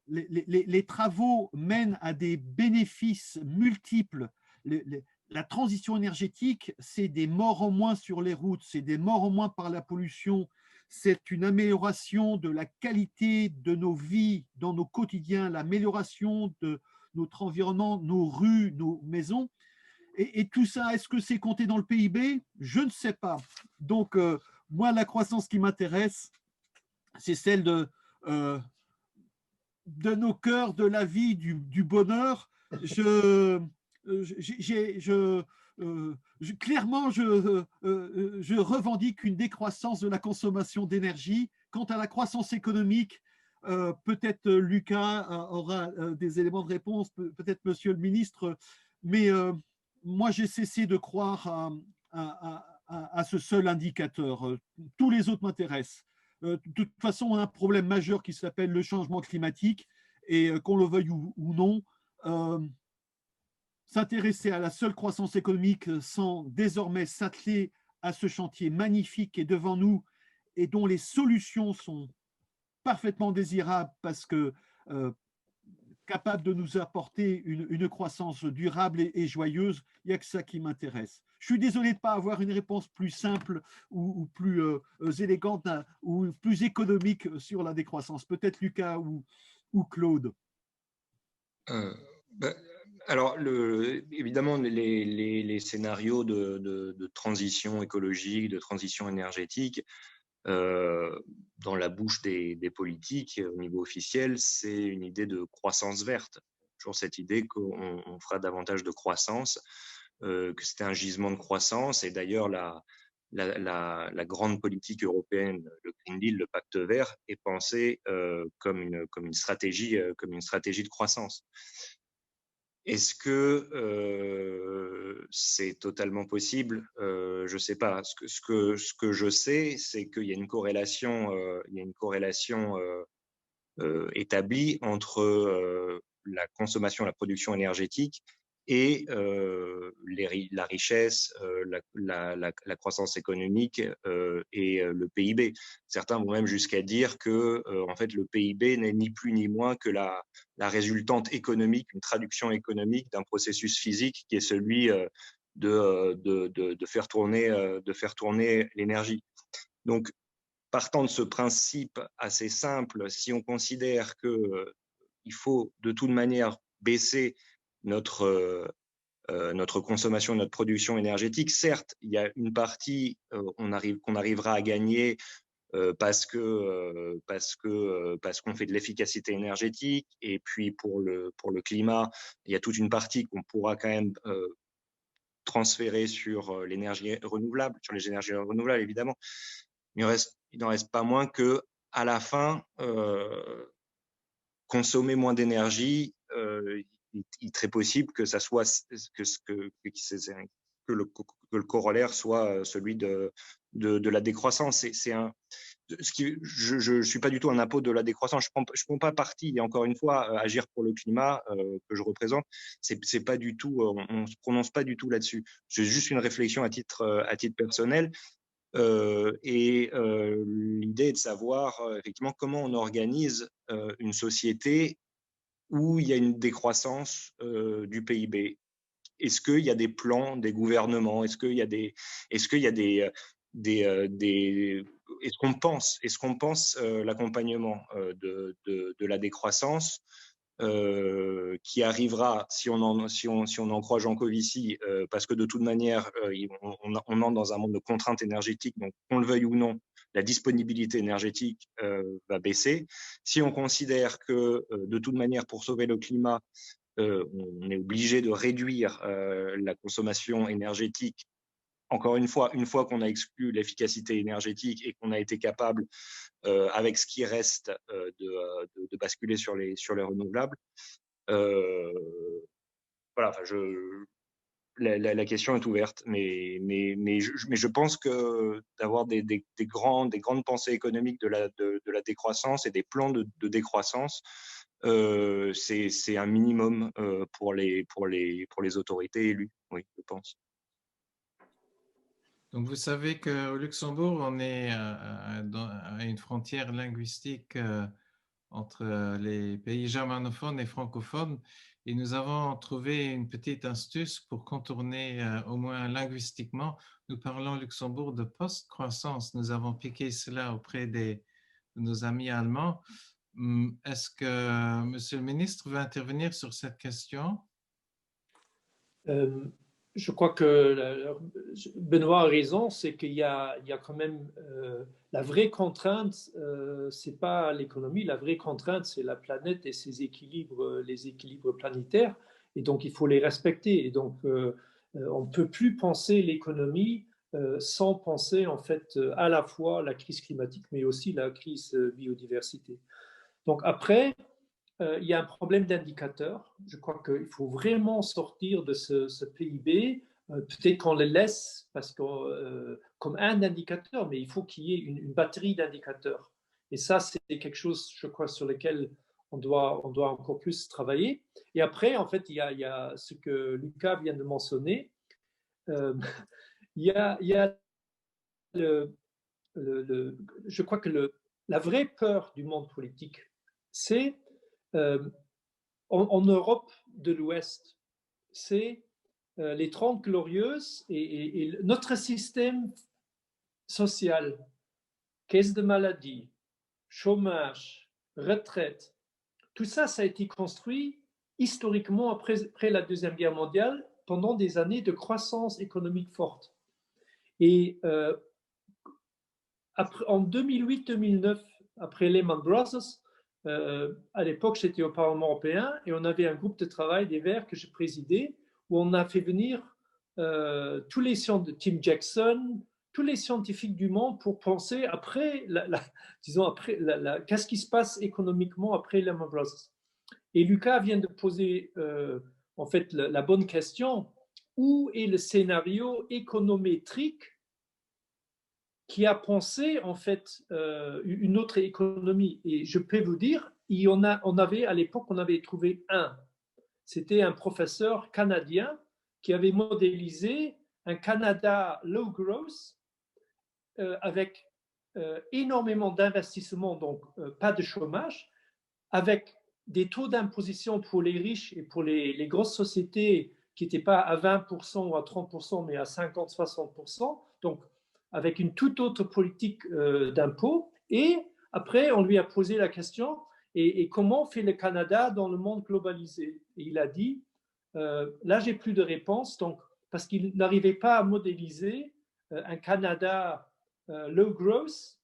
D: les travaux mènent à des bénéfices multiples. La transition énergétique, c'est des morts en moins sur les routes, c'est des morts en moins par la pollution, c'est une amélioration de la qualité de nos vies dans nos quotidiens, l'amélioration de notre environnement, nos rues, nos maisons. Et tout ça, est-ce que c'est compté dans le PIB? Je ne sais pas. Donc, moi, la croissance qui m'intéresse, c'est celle de nos cœurs, de la vie, du bonheur. Clairement, je revendique une décroissance de la consommation d'énergie. Quant à la croissance économique, peut-être Lucas aura des éléments de réponse, peut-être Monsieur le ministre, mais moi j'ai cessé de croire à ce seul indicateur. Tous les autres m'intéressent. De toute façon, on a un problème majeur qui s'appelle le changement climatique et qu'on le veuille ou non, s'intéresser à la seule croissance économique sans désormais s'atteler à ce chantier magnifique qui est devant nous et dont les solutions sont parfaitement désirables parce que capable de nous apporter une croissance durable et joyeuse, il n'y a que ça qui m'intéresse. Je suis désolé de ne pas avoir une réponse plus simple ou plus élégante ou plus économique sur la décroissance. Peut-être Lucas ou Claude.
E: Alors, évidemment, les scénarios de transition écologique, de transition énergétique, dans la bouche des politiques au niveau officiel, c'est une idée de croissance verte. Toujours cette idée qu'on fera davantage de croissance, que c'était un gisement de croissance. Et d'ailleurs, la grande politique européenne, le Green Deal, le Pacte vert, est pensé comme une stratégie de croissance. Est-ce que c'est totalement possible? Je ne sais pas. Ce que je sais, c'est qu'il y a une corrélation, établie entre la consommation, la production énergétique et la richesse, la croissance économique et le PIB. Certains vont même jusqu'à dire que en fait, le PIB n'est ni plus ni moins que la résultante économique, une traduction économique d'un processus physique qui est celui de faire tourner l'énergie. Donc, partant de ce principe assez simple, si on considère qu'il faut de toute manière baisser notre consommation, notre production énergétique, certes, il y a une partie qu'on arrivera à gagner parce qu'on fait de l'efficacité énergétique, et puis pour le climat, il y a toute une partie qu'on pourra quand même transférer sur l'énergie renouvelable, sur les énergies renouvelables évidemment. Il n'en reste pas moins que à la fin, consommer moins d'énergie, il est très possible que ça soit que le corollaire soit celui de la décroissance. Je suis pas du tout un apôtre de la décroissance. Je prends pas parti. Et encore une fois, agir pour le climat que je représente, c'est pas du tout. On se prononce pas du tout là-dessus. C'est juste une réflexion à titre personnel. L'idée est de savoir effectivement comment on organise une société où il y a une décroissance du PIB. Est-ce qu'il y a des plans des gouvernements? Est-ce qu'on pense l'accompagnement de la décroissance qui arrivera, si on en croit Jean Covici, parce que de toute manière, on entre dans un monde de contraintes énergétiques, donc qu'on le veuille ou non, la disponibilité énergétique va baisser. Si on considère que de toute manière, pour sauver le climat, on est obligé de réduire la consommation énergétique. Encore une fois qu'on a exclu l'efficacité énergétique et qu'on a été capable, avec ce qui reste, de basculer sur les renouvelables. Voilà, la question est ouverte, mais je pense que d'avoir des grandes pensées économiques de la décroissance et des plans de décroissance, c'est un minimum pour les autorités élues, oui, je pense.
A: Donc, vous savez qu'au Luxembourg, on est à une frontière linguistique entre les pays germanophones et francophones, et nous avons trouvé une petite astuce pour contourner au moins linguistiquement. Nous parlons au Luxembourg de post-croissance. Nous avons piqué cela auprès de nos amis allemands. Est-ce que Monsieur le ministre veut intervenir sur cette question?
C: Je crois que Benoît a raison, c'est qu'il y a quand même la vraie contrainte, c'est pas l'économie, la vraie contrainte, c'est la planète et ses équilibres, les équilibres planétaires, et donc il faut les respecter. Et donc on ne peut plus penser l'économie sans penser en fait à la fois la crise climatique, mais aussi la crise biodiversité. Donc après, il y a un problème d'indicateur. Je crois qu'il faut vraiment sortir de ce PIB. Peut-être qu'on le laisse parce que, comme un indicateur, mais il faut qu'il y ait une batterie d'indicateurs. Et ça, c'est quelque chose, je crois, sur lequel on doit encore plus travailler. Et après, en fait, il y a ce que Lucas vient de mentionner. Il y a je crois que la vraie peur du monde politique, c'est en Europe de l'Ouest, c'est les 30 glorieuses et notre système social, caisse de maladie, chômage, retraite, tout ça, ça a été construit historiquement après la Deuxième Guerre mondiale pendant des années de croissance économique forte. Et en 2008-2009, après Lehman Brothers, à l'époque, j'étais au Parlement européen et on avait un groupe de travail des Verts que je présidais où on a fait venir tous les scientifiques, Tim Jackson, tous les scientifiques du monde pour penser après, qu'est-ce qui se passe économiquement après Lehman Brothers. Et Lucas vient de poser en fait la bonne question. Où est le scénario économétrique qui a pensé en fait une autre économie? Et je peux vous dire, à l'époque, on avait trouvé un. C'était un professeur canadien qui avait modélisé un Canada low growth avec énormément d'investissements, donc pas de chômage, avec des taux d'imposition pour les riches et pour les grosses sociétés qui n'étaient pas à 20% ou à 30%, mais à 50-60%. Donc, avec une toute autre politique d'impôt. Et après, on lui a posé la question, et comment fait le Canada dans le monde globalisé? Et il a dit, là, j'ai plus de réponse, donc, parce qu'il n'arrivait pas à modéliser un Canada low growth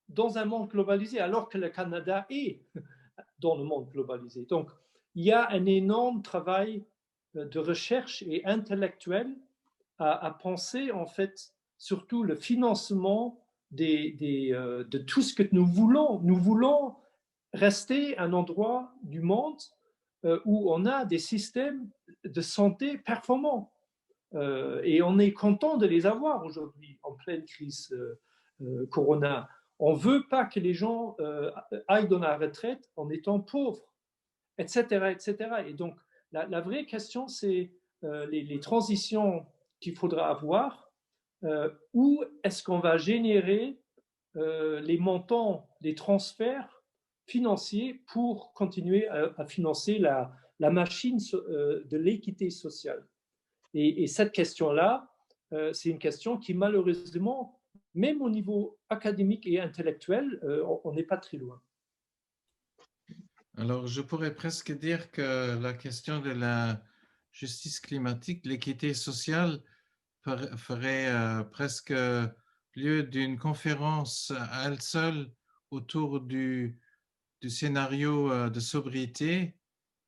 C: dans un monde globalisé, alors que le Canada est dans le monde globalisé. Donc, il y a un énorme travail de recherche et intellectuel à penser, en fait, surtout le financement de tout ce que nous voulons. Nous voulons rester un endroit du monde où on a des systèmes de santé performants. Et on est content de les avoir aujourd'hui en pleine crise Corona. On ne veut pas que les gens aillent dans la retraite en étant pauvres, etc. etc. Et donc, la vraie question, c'est les transitions qu'il faudra avoir. Où est-ce qu'on va générer les montants des transferts financiers pour continuer à financer la machine de l'équité sociale? Et cette question-là, c'est une question qui, malheureusement, même au niveau académique et intellectuel, on n'est pas très loin.
A: Alors, je pourrais presque dire que la question de la justice climatique, l'équité sociale, ferait presque lieu d'une conférence à elle seule autour du scénario de sobriété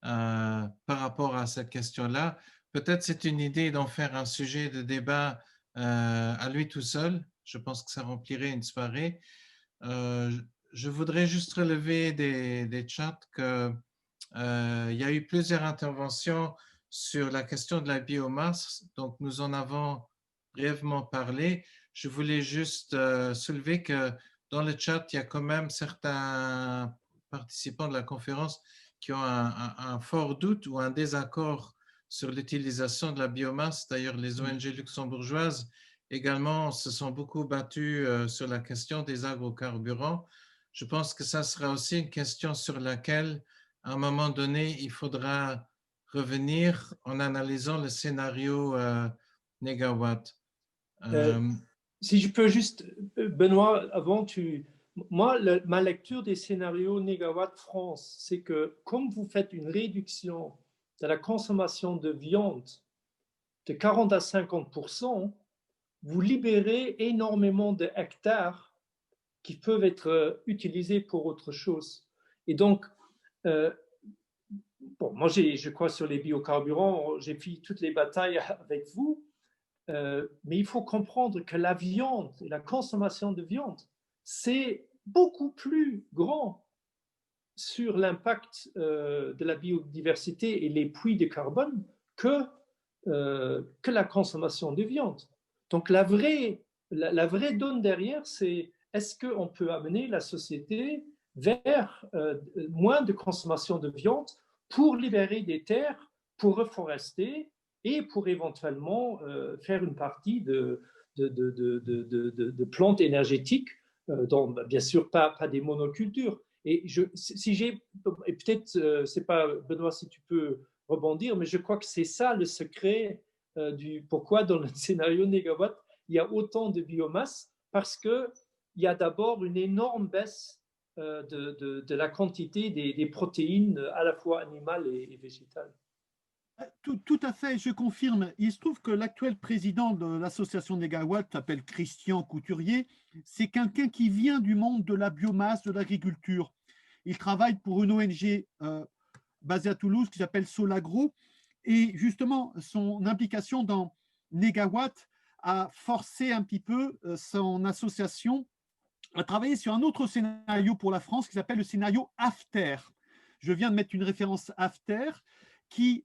A: par rapport à cette question-là. Peut-être c'est une idée d'en faire un sujet de débat à lui tout seul. Je pense que ça remplirait une soirée. Je voudrais juste relever des chats qu'il y a eu plusieurs interventions sur la question de la biomasse. Donc, nous en avons brièvement parlé. Je voulais juste soulever que dans le chat, il y a quand même certains participants de la conférence qui ont un fort doute ou un désaccord sur l'utilisation de la biomasse. D'ailleurs, les ONG luxembourgeoises également se sont beaucoup battues sur la question des agrocarburants. Je pense que ça sera aussi une question sur laquelle, à un moment donné, il faudra revenir en analysant le scénario négawatt.
C: Si je peux juste, Benoît, avant moi, ma lecture des scénarios Négawatt France, c'est que comme vous faites une réduction de la consommation de viande de 40 à 50%, vous libérez énormément de hectares qui peuvent être utilisés pour autre chose. Et donc, bon, moi, je crois sur les biocarburants, j'ai fait toutes les batailles avec vous, mais il faut comprendre que la viande et la consommation de viande, c'est beaucoup plus grand sur l'impact de la biodiversité et les puits de carbone que la consommation de viande. Donc la vraie donne derrière, c'est est-ce qu'on peut amener la société vers moins de consommation de viande pour libérer des terres, pour reforester et pour éventuellement faire une partie de plantes énergétiques, dont bien sûr pas des monocultures. Et si j'ai, et peut-être, c'est pas, Benoît, si tu peux rebondir, mais je crois que c'est ça le secret du pourquoi dans le scénario négawatt, il y a autant de biomasse, parce qu'il y a d'abord une énorme baisse de la quantité des protéines à la fois animales et végétales.
D: Tout à fait, je confirme. Il se trouve que l'actuel président de l'association Négawatt s'appelle Christian Couturier. C'est quelqu'un qui vient du monde de la biomasse, de l'agriculture. Il travaille pour une ONG basée à Toulouse qui s'appelle Solagro. Et justement, son implication dans Négawatt a forcé un petit peu son association à travailler sur un autre scénario pour la France qui s'appelle le scénario AFTER. Je viens de mettre une référence AFTER qui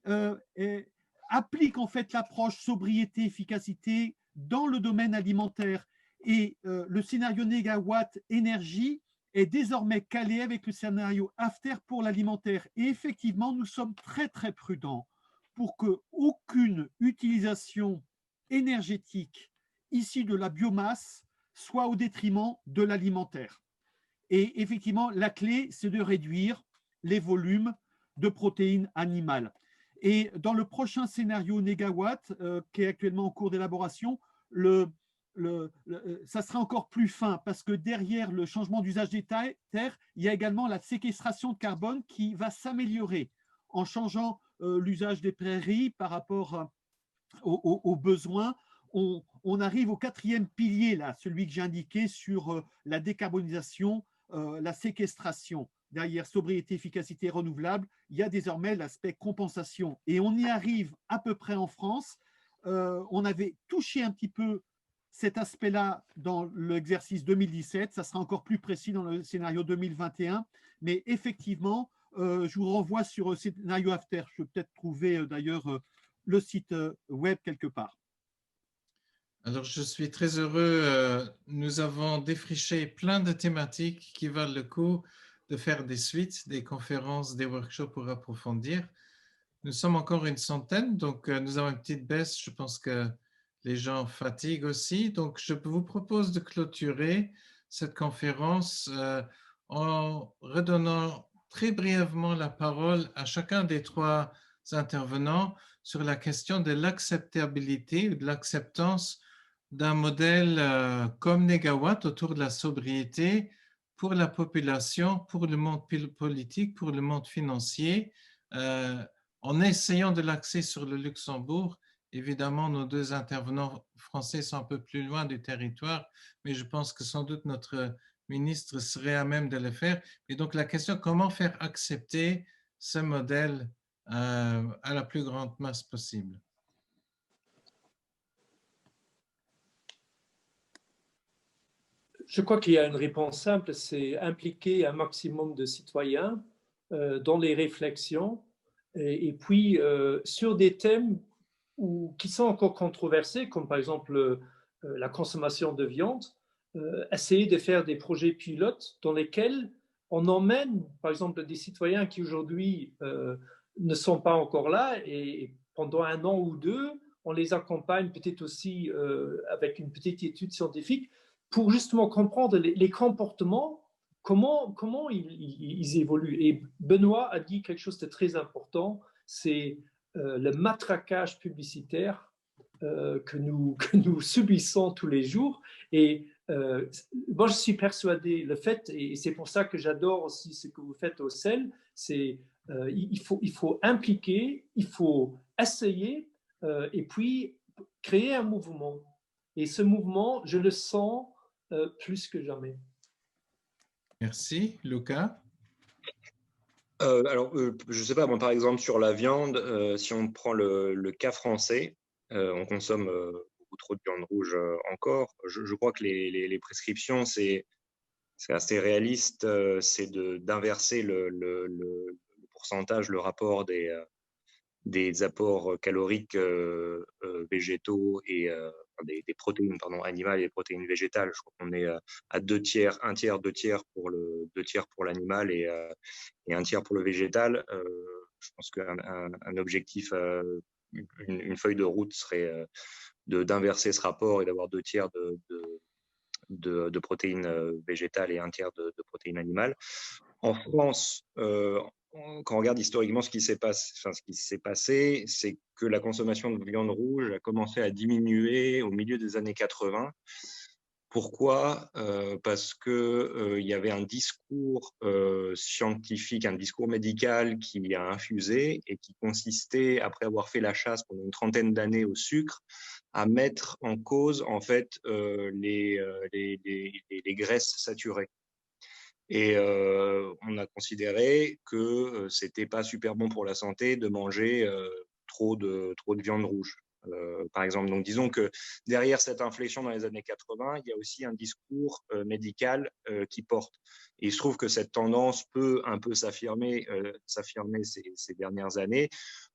D: applique en fait l'approche sobriété-efficacité dans le domaine alimentaire. Et le scénario Négawatt énergie est désormais calé avec le scénario AFTER pour l'alimentaire. Et effectivement, nous sommes très très prudents pour qu'aucune utilisation énergétique issue de la biomasse soit au détriment de l'alimentaire. Et effectivement, la clé, c'est de réduire les volumes de protéines animales. Et dans le prochain scénario Négawatt, qui est actuellement en cours d'élaboration, ça sera encore plus fin parce que derrière le changement d'usage des terres, il y a également la séquestration de carbone qui va s'améliorer en changeant l'usage des prairies par rapport aux besoins. On arrive au quatrième pilier, là, celui que j'ai indiqué sur la décarbonisation, la séquestration. Derrière sobriété, efficacité, renouvelable, il y a désormais l'aspect compensation. Et on y arrive à peu près en France. On avait touché un petit peu cet aspect-là dans l'exercice 2017. Ça sera encore plus précis dans le scénario 2021. Mais effectivement, je vous renvoie sur le scénario AFTER. Je peux peut-être trouver d'ailleurs le site web quelque part.
A: Alors, je suis très heureux. Nous avons défriché plein de thématiques qui valent le coup de faire des suites, des conférences, des workshops pour approfondir. Nous sommes encore une centaine, donc nous avons une petite baisse. Je pense que les gens fatiguent aussi. Donc, je vous propose de clôturer cette conférence en redonnant très brièvement la parole à chacun des trois intervenants sur la question de l'acceptabilité ou de l'acceptance d'un modèle comme Négawatt autour de la sobriété pour la population, pour le monde politique, pour le monde financier, en essayant de l'axer sur le Luxembourg. Évidemment, nos deux intervenants français sont un peu plus loin du territoire, mais je pense que sans doute notre ministre serait à même de le faire. Et donc la question, comment faire accepter ce modèle à la plus grande masse possible?
C: Je crois qu'il y a une réponse simple, c'est impliquer un maximum de citoyens dans les réflexions Et puis, sur des thèmes qui sont encore controversés, comme par exemple la consommation de viande, essayer de faire des projets pilotes dans lesquels on emmène, par exemple, des citoyens qui aujourd'hui ne sont pas encore là et pendant 1 an ou 2, on les accompagne peut-être aussi avec une petite étude scientifique pour justement comprendre les comportements, comment ils évoluent. Et Benoît a dit quelque chose de très important, c'est le matraquage publicitaire que nous subissons tous les jours. Et moi, je suis persuadé, le fait, et c'est pour ça que j'adore aussi ce que vous faites au CEL, c'est il faut impliquer, il faut essayer, et puis créer un mouvement. Et ce mouvement, je le sens plus que jamais.
A: Merci. Lucas?
E: Alors, je ne sais pas, moi, par exemple, sur la viande, si on prend le cas français, on consomme beaucoup trop de viande rouge encore. Je crois que les prescriptions, c'est assez réaliste, c'est d'inverser le pourcentage, le rapport des apports caloriques végétaux et des protéines animales et des protéines végétales. Je crois qu'on est à 2/3, 1/3, 2/3 pour l'animal et 1/3 pour le végétal. Je pense qu'un objectif, une feuille de route serait d'inverser ce rapport et d'avoir 2/3 de protéines végétales et 1/3 de protéines animales. En France, quand on regarde historiquement ce qui s'est passé, c'est que la consommation de viande rouge a commencé à diminuer au milieu des années 80. Pourquoi? Parce que il y avait un discours scientifique, un discours médical qui a infusé et qui consistait, après avoir fait la chasse pendant une 30aine d'années au sucre, à mettre en cause en fait les graisses saturées. Et on a considéré que c'était pas super bon pour la santé de manger trop de viande rouge, par exemple. Donc disons que derrière cette inflexion dans les années 80, il y a aussi un discours médical qui porte. Et il se trouve que cette tendance peut un peu s'affirmer ces dernières années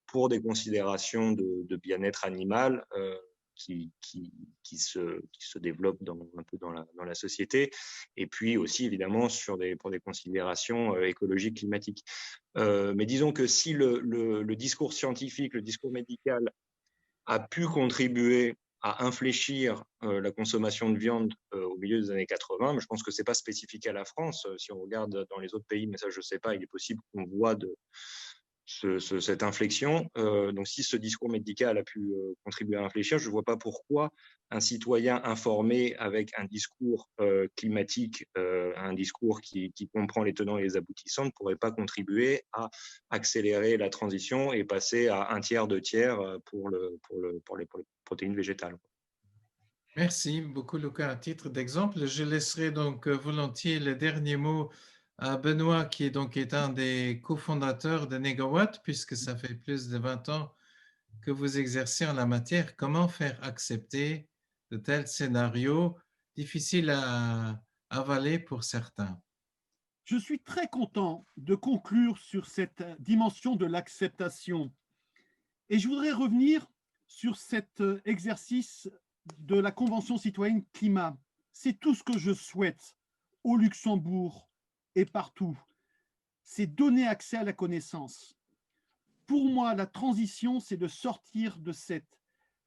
E: pour des considérations de bien-être animal qui se développe un peu dans la société, et puis aussi évidemment pour des considérations écologiques, climatiques. Mais disons que si le discours scientifique, le discours médical a pu contribuer à infléchir la consommation de viande au milieu des années 80, mais je pense que ce n'est pas spécifique à la France. Si on regarde dans les autres pays, mais ça je ne sais pas, il est possible qu'on voit cette inflexion. Donc, si ce discours médical a pu contribuer à infléchir, je ne vois pas pourquoi un citoyen informé avec un discours climatique, un discours qui comprend les tenants et les aboutissants, ne pourrait pas contribuer à accélérer la transition et passer à 1/3, 2/3 pour les protéines végétales.
A: Merci beaucoup, Lucas. À titre d'exemple, je laisserai donc volontiers les derniers mots à Benoît, qui est un des cofondateurs de Negawatt, puisque ça fait plus de 20 ans que vous exercez en la matière. Comment faire accepter de tels scénarios difficiles à avaler pour certains?
D: Je suis très content de conclure sur cette dimension de l'acceptation. Et je voudrais revenir sur cet exercice de la Convention citoyenne climat. C'est tout ce que je souhaite au Luxembourg et partout. C'est donner accès à la connaissance. Pour moi, la transition, c'est de sortir de cette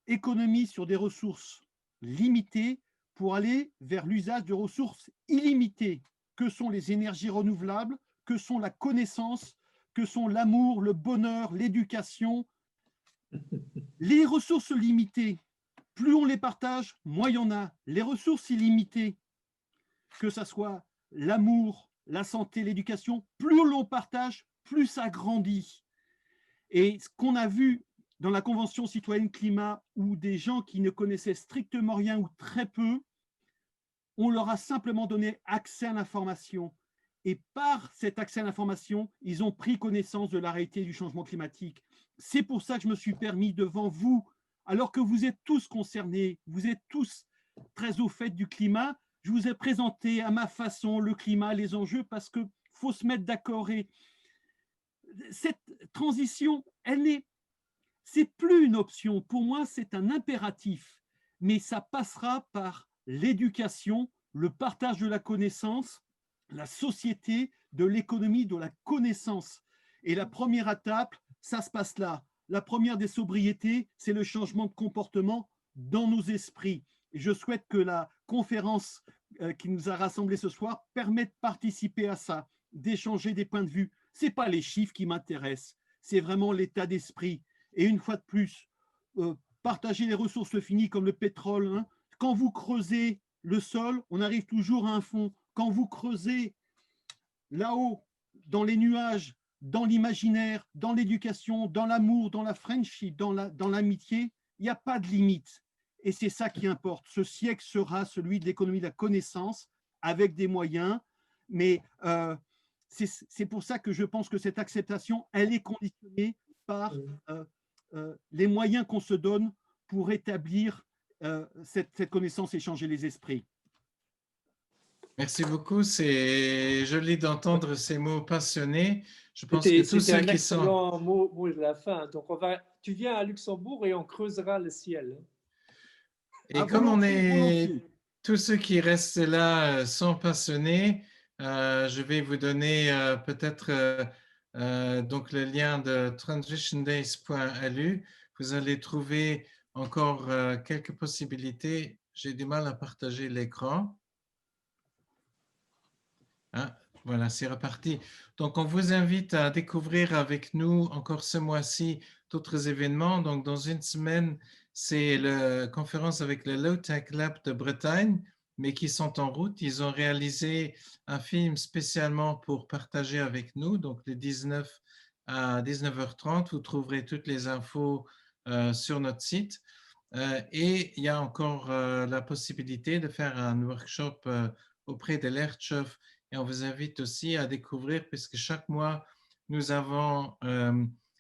D: économie sur des ressources limitées pour aller vers l'usage de ressources illimitées, que sont les énergies renouvelables, que sont la connaissance, que sont l'amour, le bonheur, l'éducation. Les ressources limitées, plus on les partage, moins il y en a. Les ressources illimitées, que ce soit l'amour, la santé, l'éducation, plus on l'on partage, plus ça grandit. Et ce qu'on a vu dans la Convention citoyenne climat, où des gens qui ne connaissaient strictement rien ou très peu, on leur a simplement donné accès à l'information. Et par cet accès à l'information, ils ont pris connaissance de la réalité du changement climatique. C'est pour ça que je me suis permis devant vous, alors que vous êtes tous concernés, vous êtes tous très au fait du climat, je vous ai présenté à ma façon le climat, les enjeux, parce qu'il faut se mettre d'accord. Et cette transition, c'est plus une option. Pour moi, c'est un impératif. Mais ça passera par l'éducation, le partage de la connaissance, la société de l'économie de la connaissance. Et la première étape, ça se passe là. La première des sobriétés, c'est le changement de comportement dans nos esprits. Et je souhaite que la conférence qui nous a rassemblés ce soir permette de participer à ça, d'échanger des points de vue. Ce n'est pas les chiffres qui m'intéressent, c'est vraiment l'état d'esprit. Et une fois de plus, partager les ressources finies comme le pétrole. Hein. Quand vous creusez le sol, on arrive toujours à un fond. Quand vous creusez là-haut, dans les nuages, dans l'imaginaire, dans l'éducation, dans l'amour, dans la friendship, dans l'amitié, il n'y a pas de limite. Et c'est ça qui importe. Ce siècle sera celui de l'économie de la connaissance avec des moyens. Mais c'est pour ça que je pense que cette acceptation, elle est conditionnée par les moyens qu'on se donne pour établir cette connaissance et changer les esprits.
A: Merci beaucoup. C'est joli d'entendre ces mots passionnés. Je pense que tous ceux qui sont...
C: C'était un excellent mot de la fin. Donc, tu viens à Luxembourg et on creusera le ciel.
A: Et comme on est... Tous ceux qui restent là sont passionnés, je vais vous donner peut-être donc le lien de transitiondays.lu. Vous allez trouver encore quelques possibilités. J'ai du mal à partager l'écran. Ah, voilà, c'est reparti. Donc, on vous invite à découvrir avec nous encore ce mois-ci d'autres événements. Donc, dans une semaine, c'est la conférence avec le Low Tech Lab de Bretagne, mais qui sont en route. Ils ont réalisé un film spécialement pour partager avec nous. Donc, le 19 à 19h30, vous trouverez toutes les infos sur notre site. Et il y a encore la possibilité de faire un workshop auprès de l'ERTCHOF. Et on vous invite aussi à découvrir, puisque chaque mois, nous avons,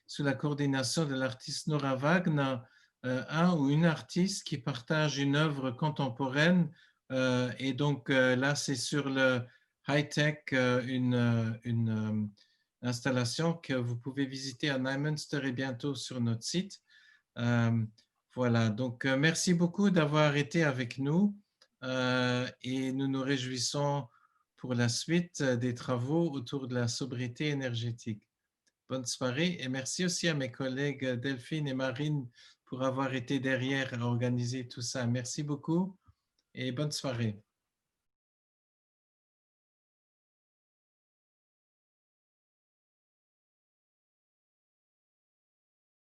A: sous la coordination de l'artiste Nora Wagner, un ou une artiste qui partage une œuvre contemporaine. Et donc là, c'est sur le high-tech, une installation que vous pouvez visiter à Neumünster et bientôt sur notre site. Voilà, donc merci beaucoup d'avoir été avec nous et nous nous réjouissons pour la suite des travaux autour de la sobriété énergétique. Bonne soirée et merci aussi à mes collègues Delphine et Marine pour avoir été derrière à organiser tout ça. Merci beaucoup et bonne soirée.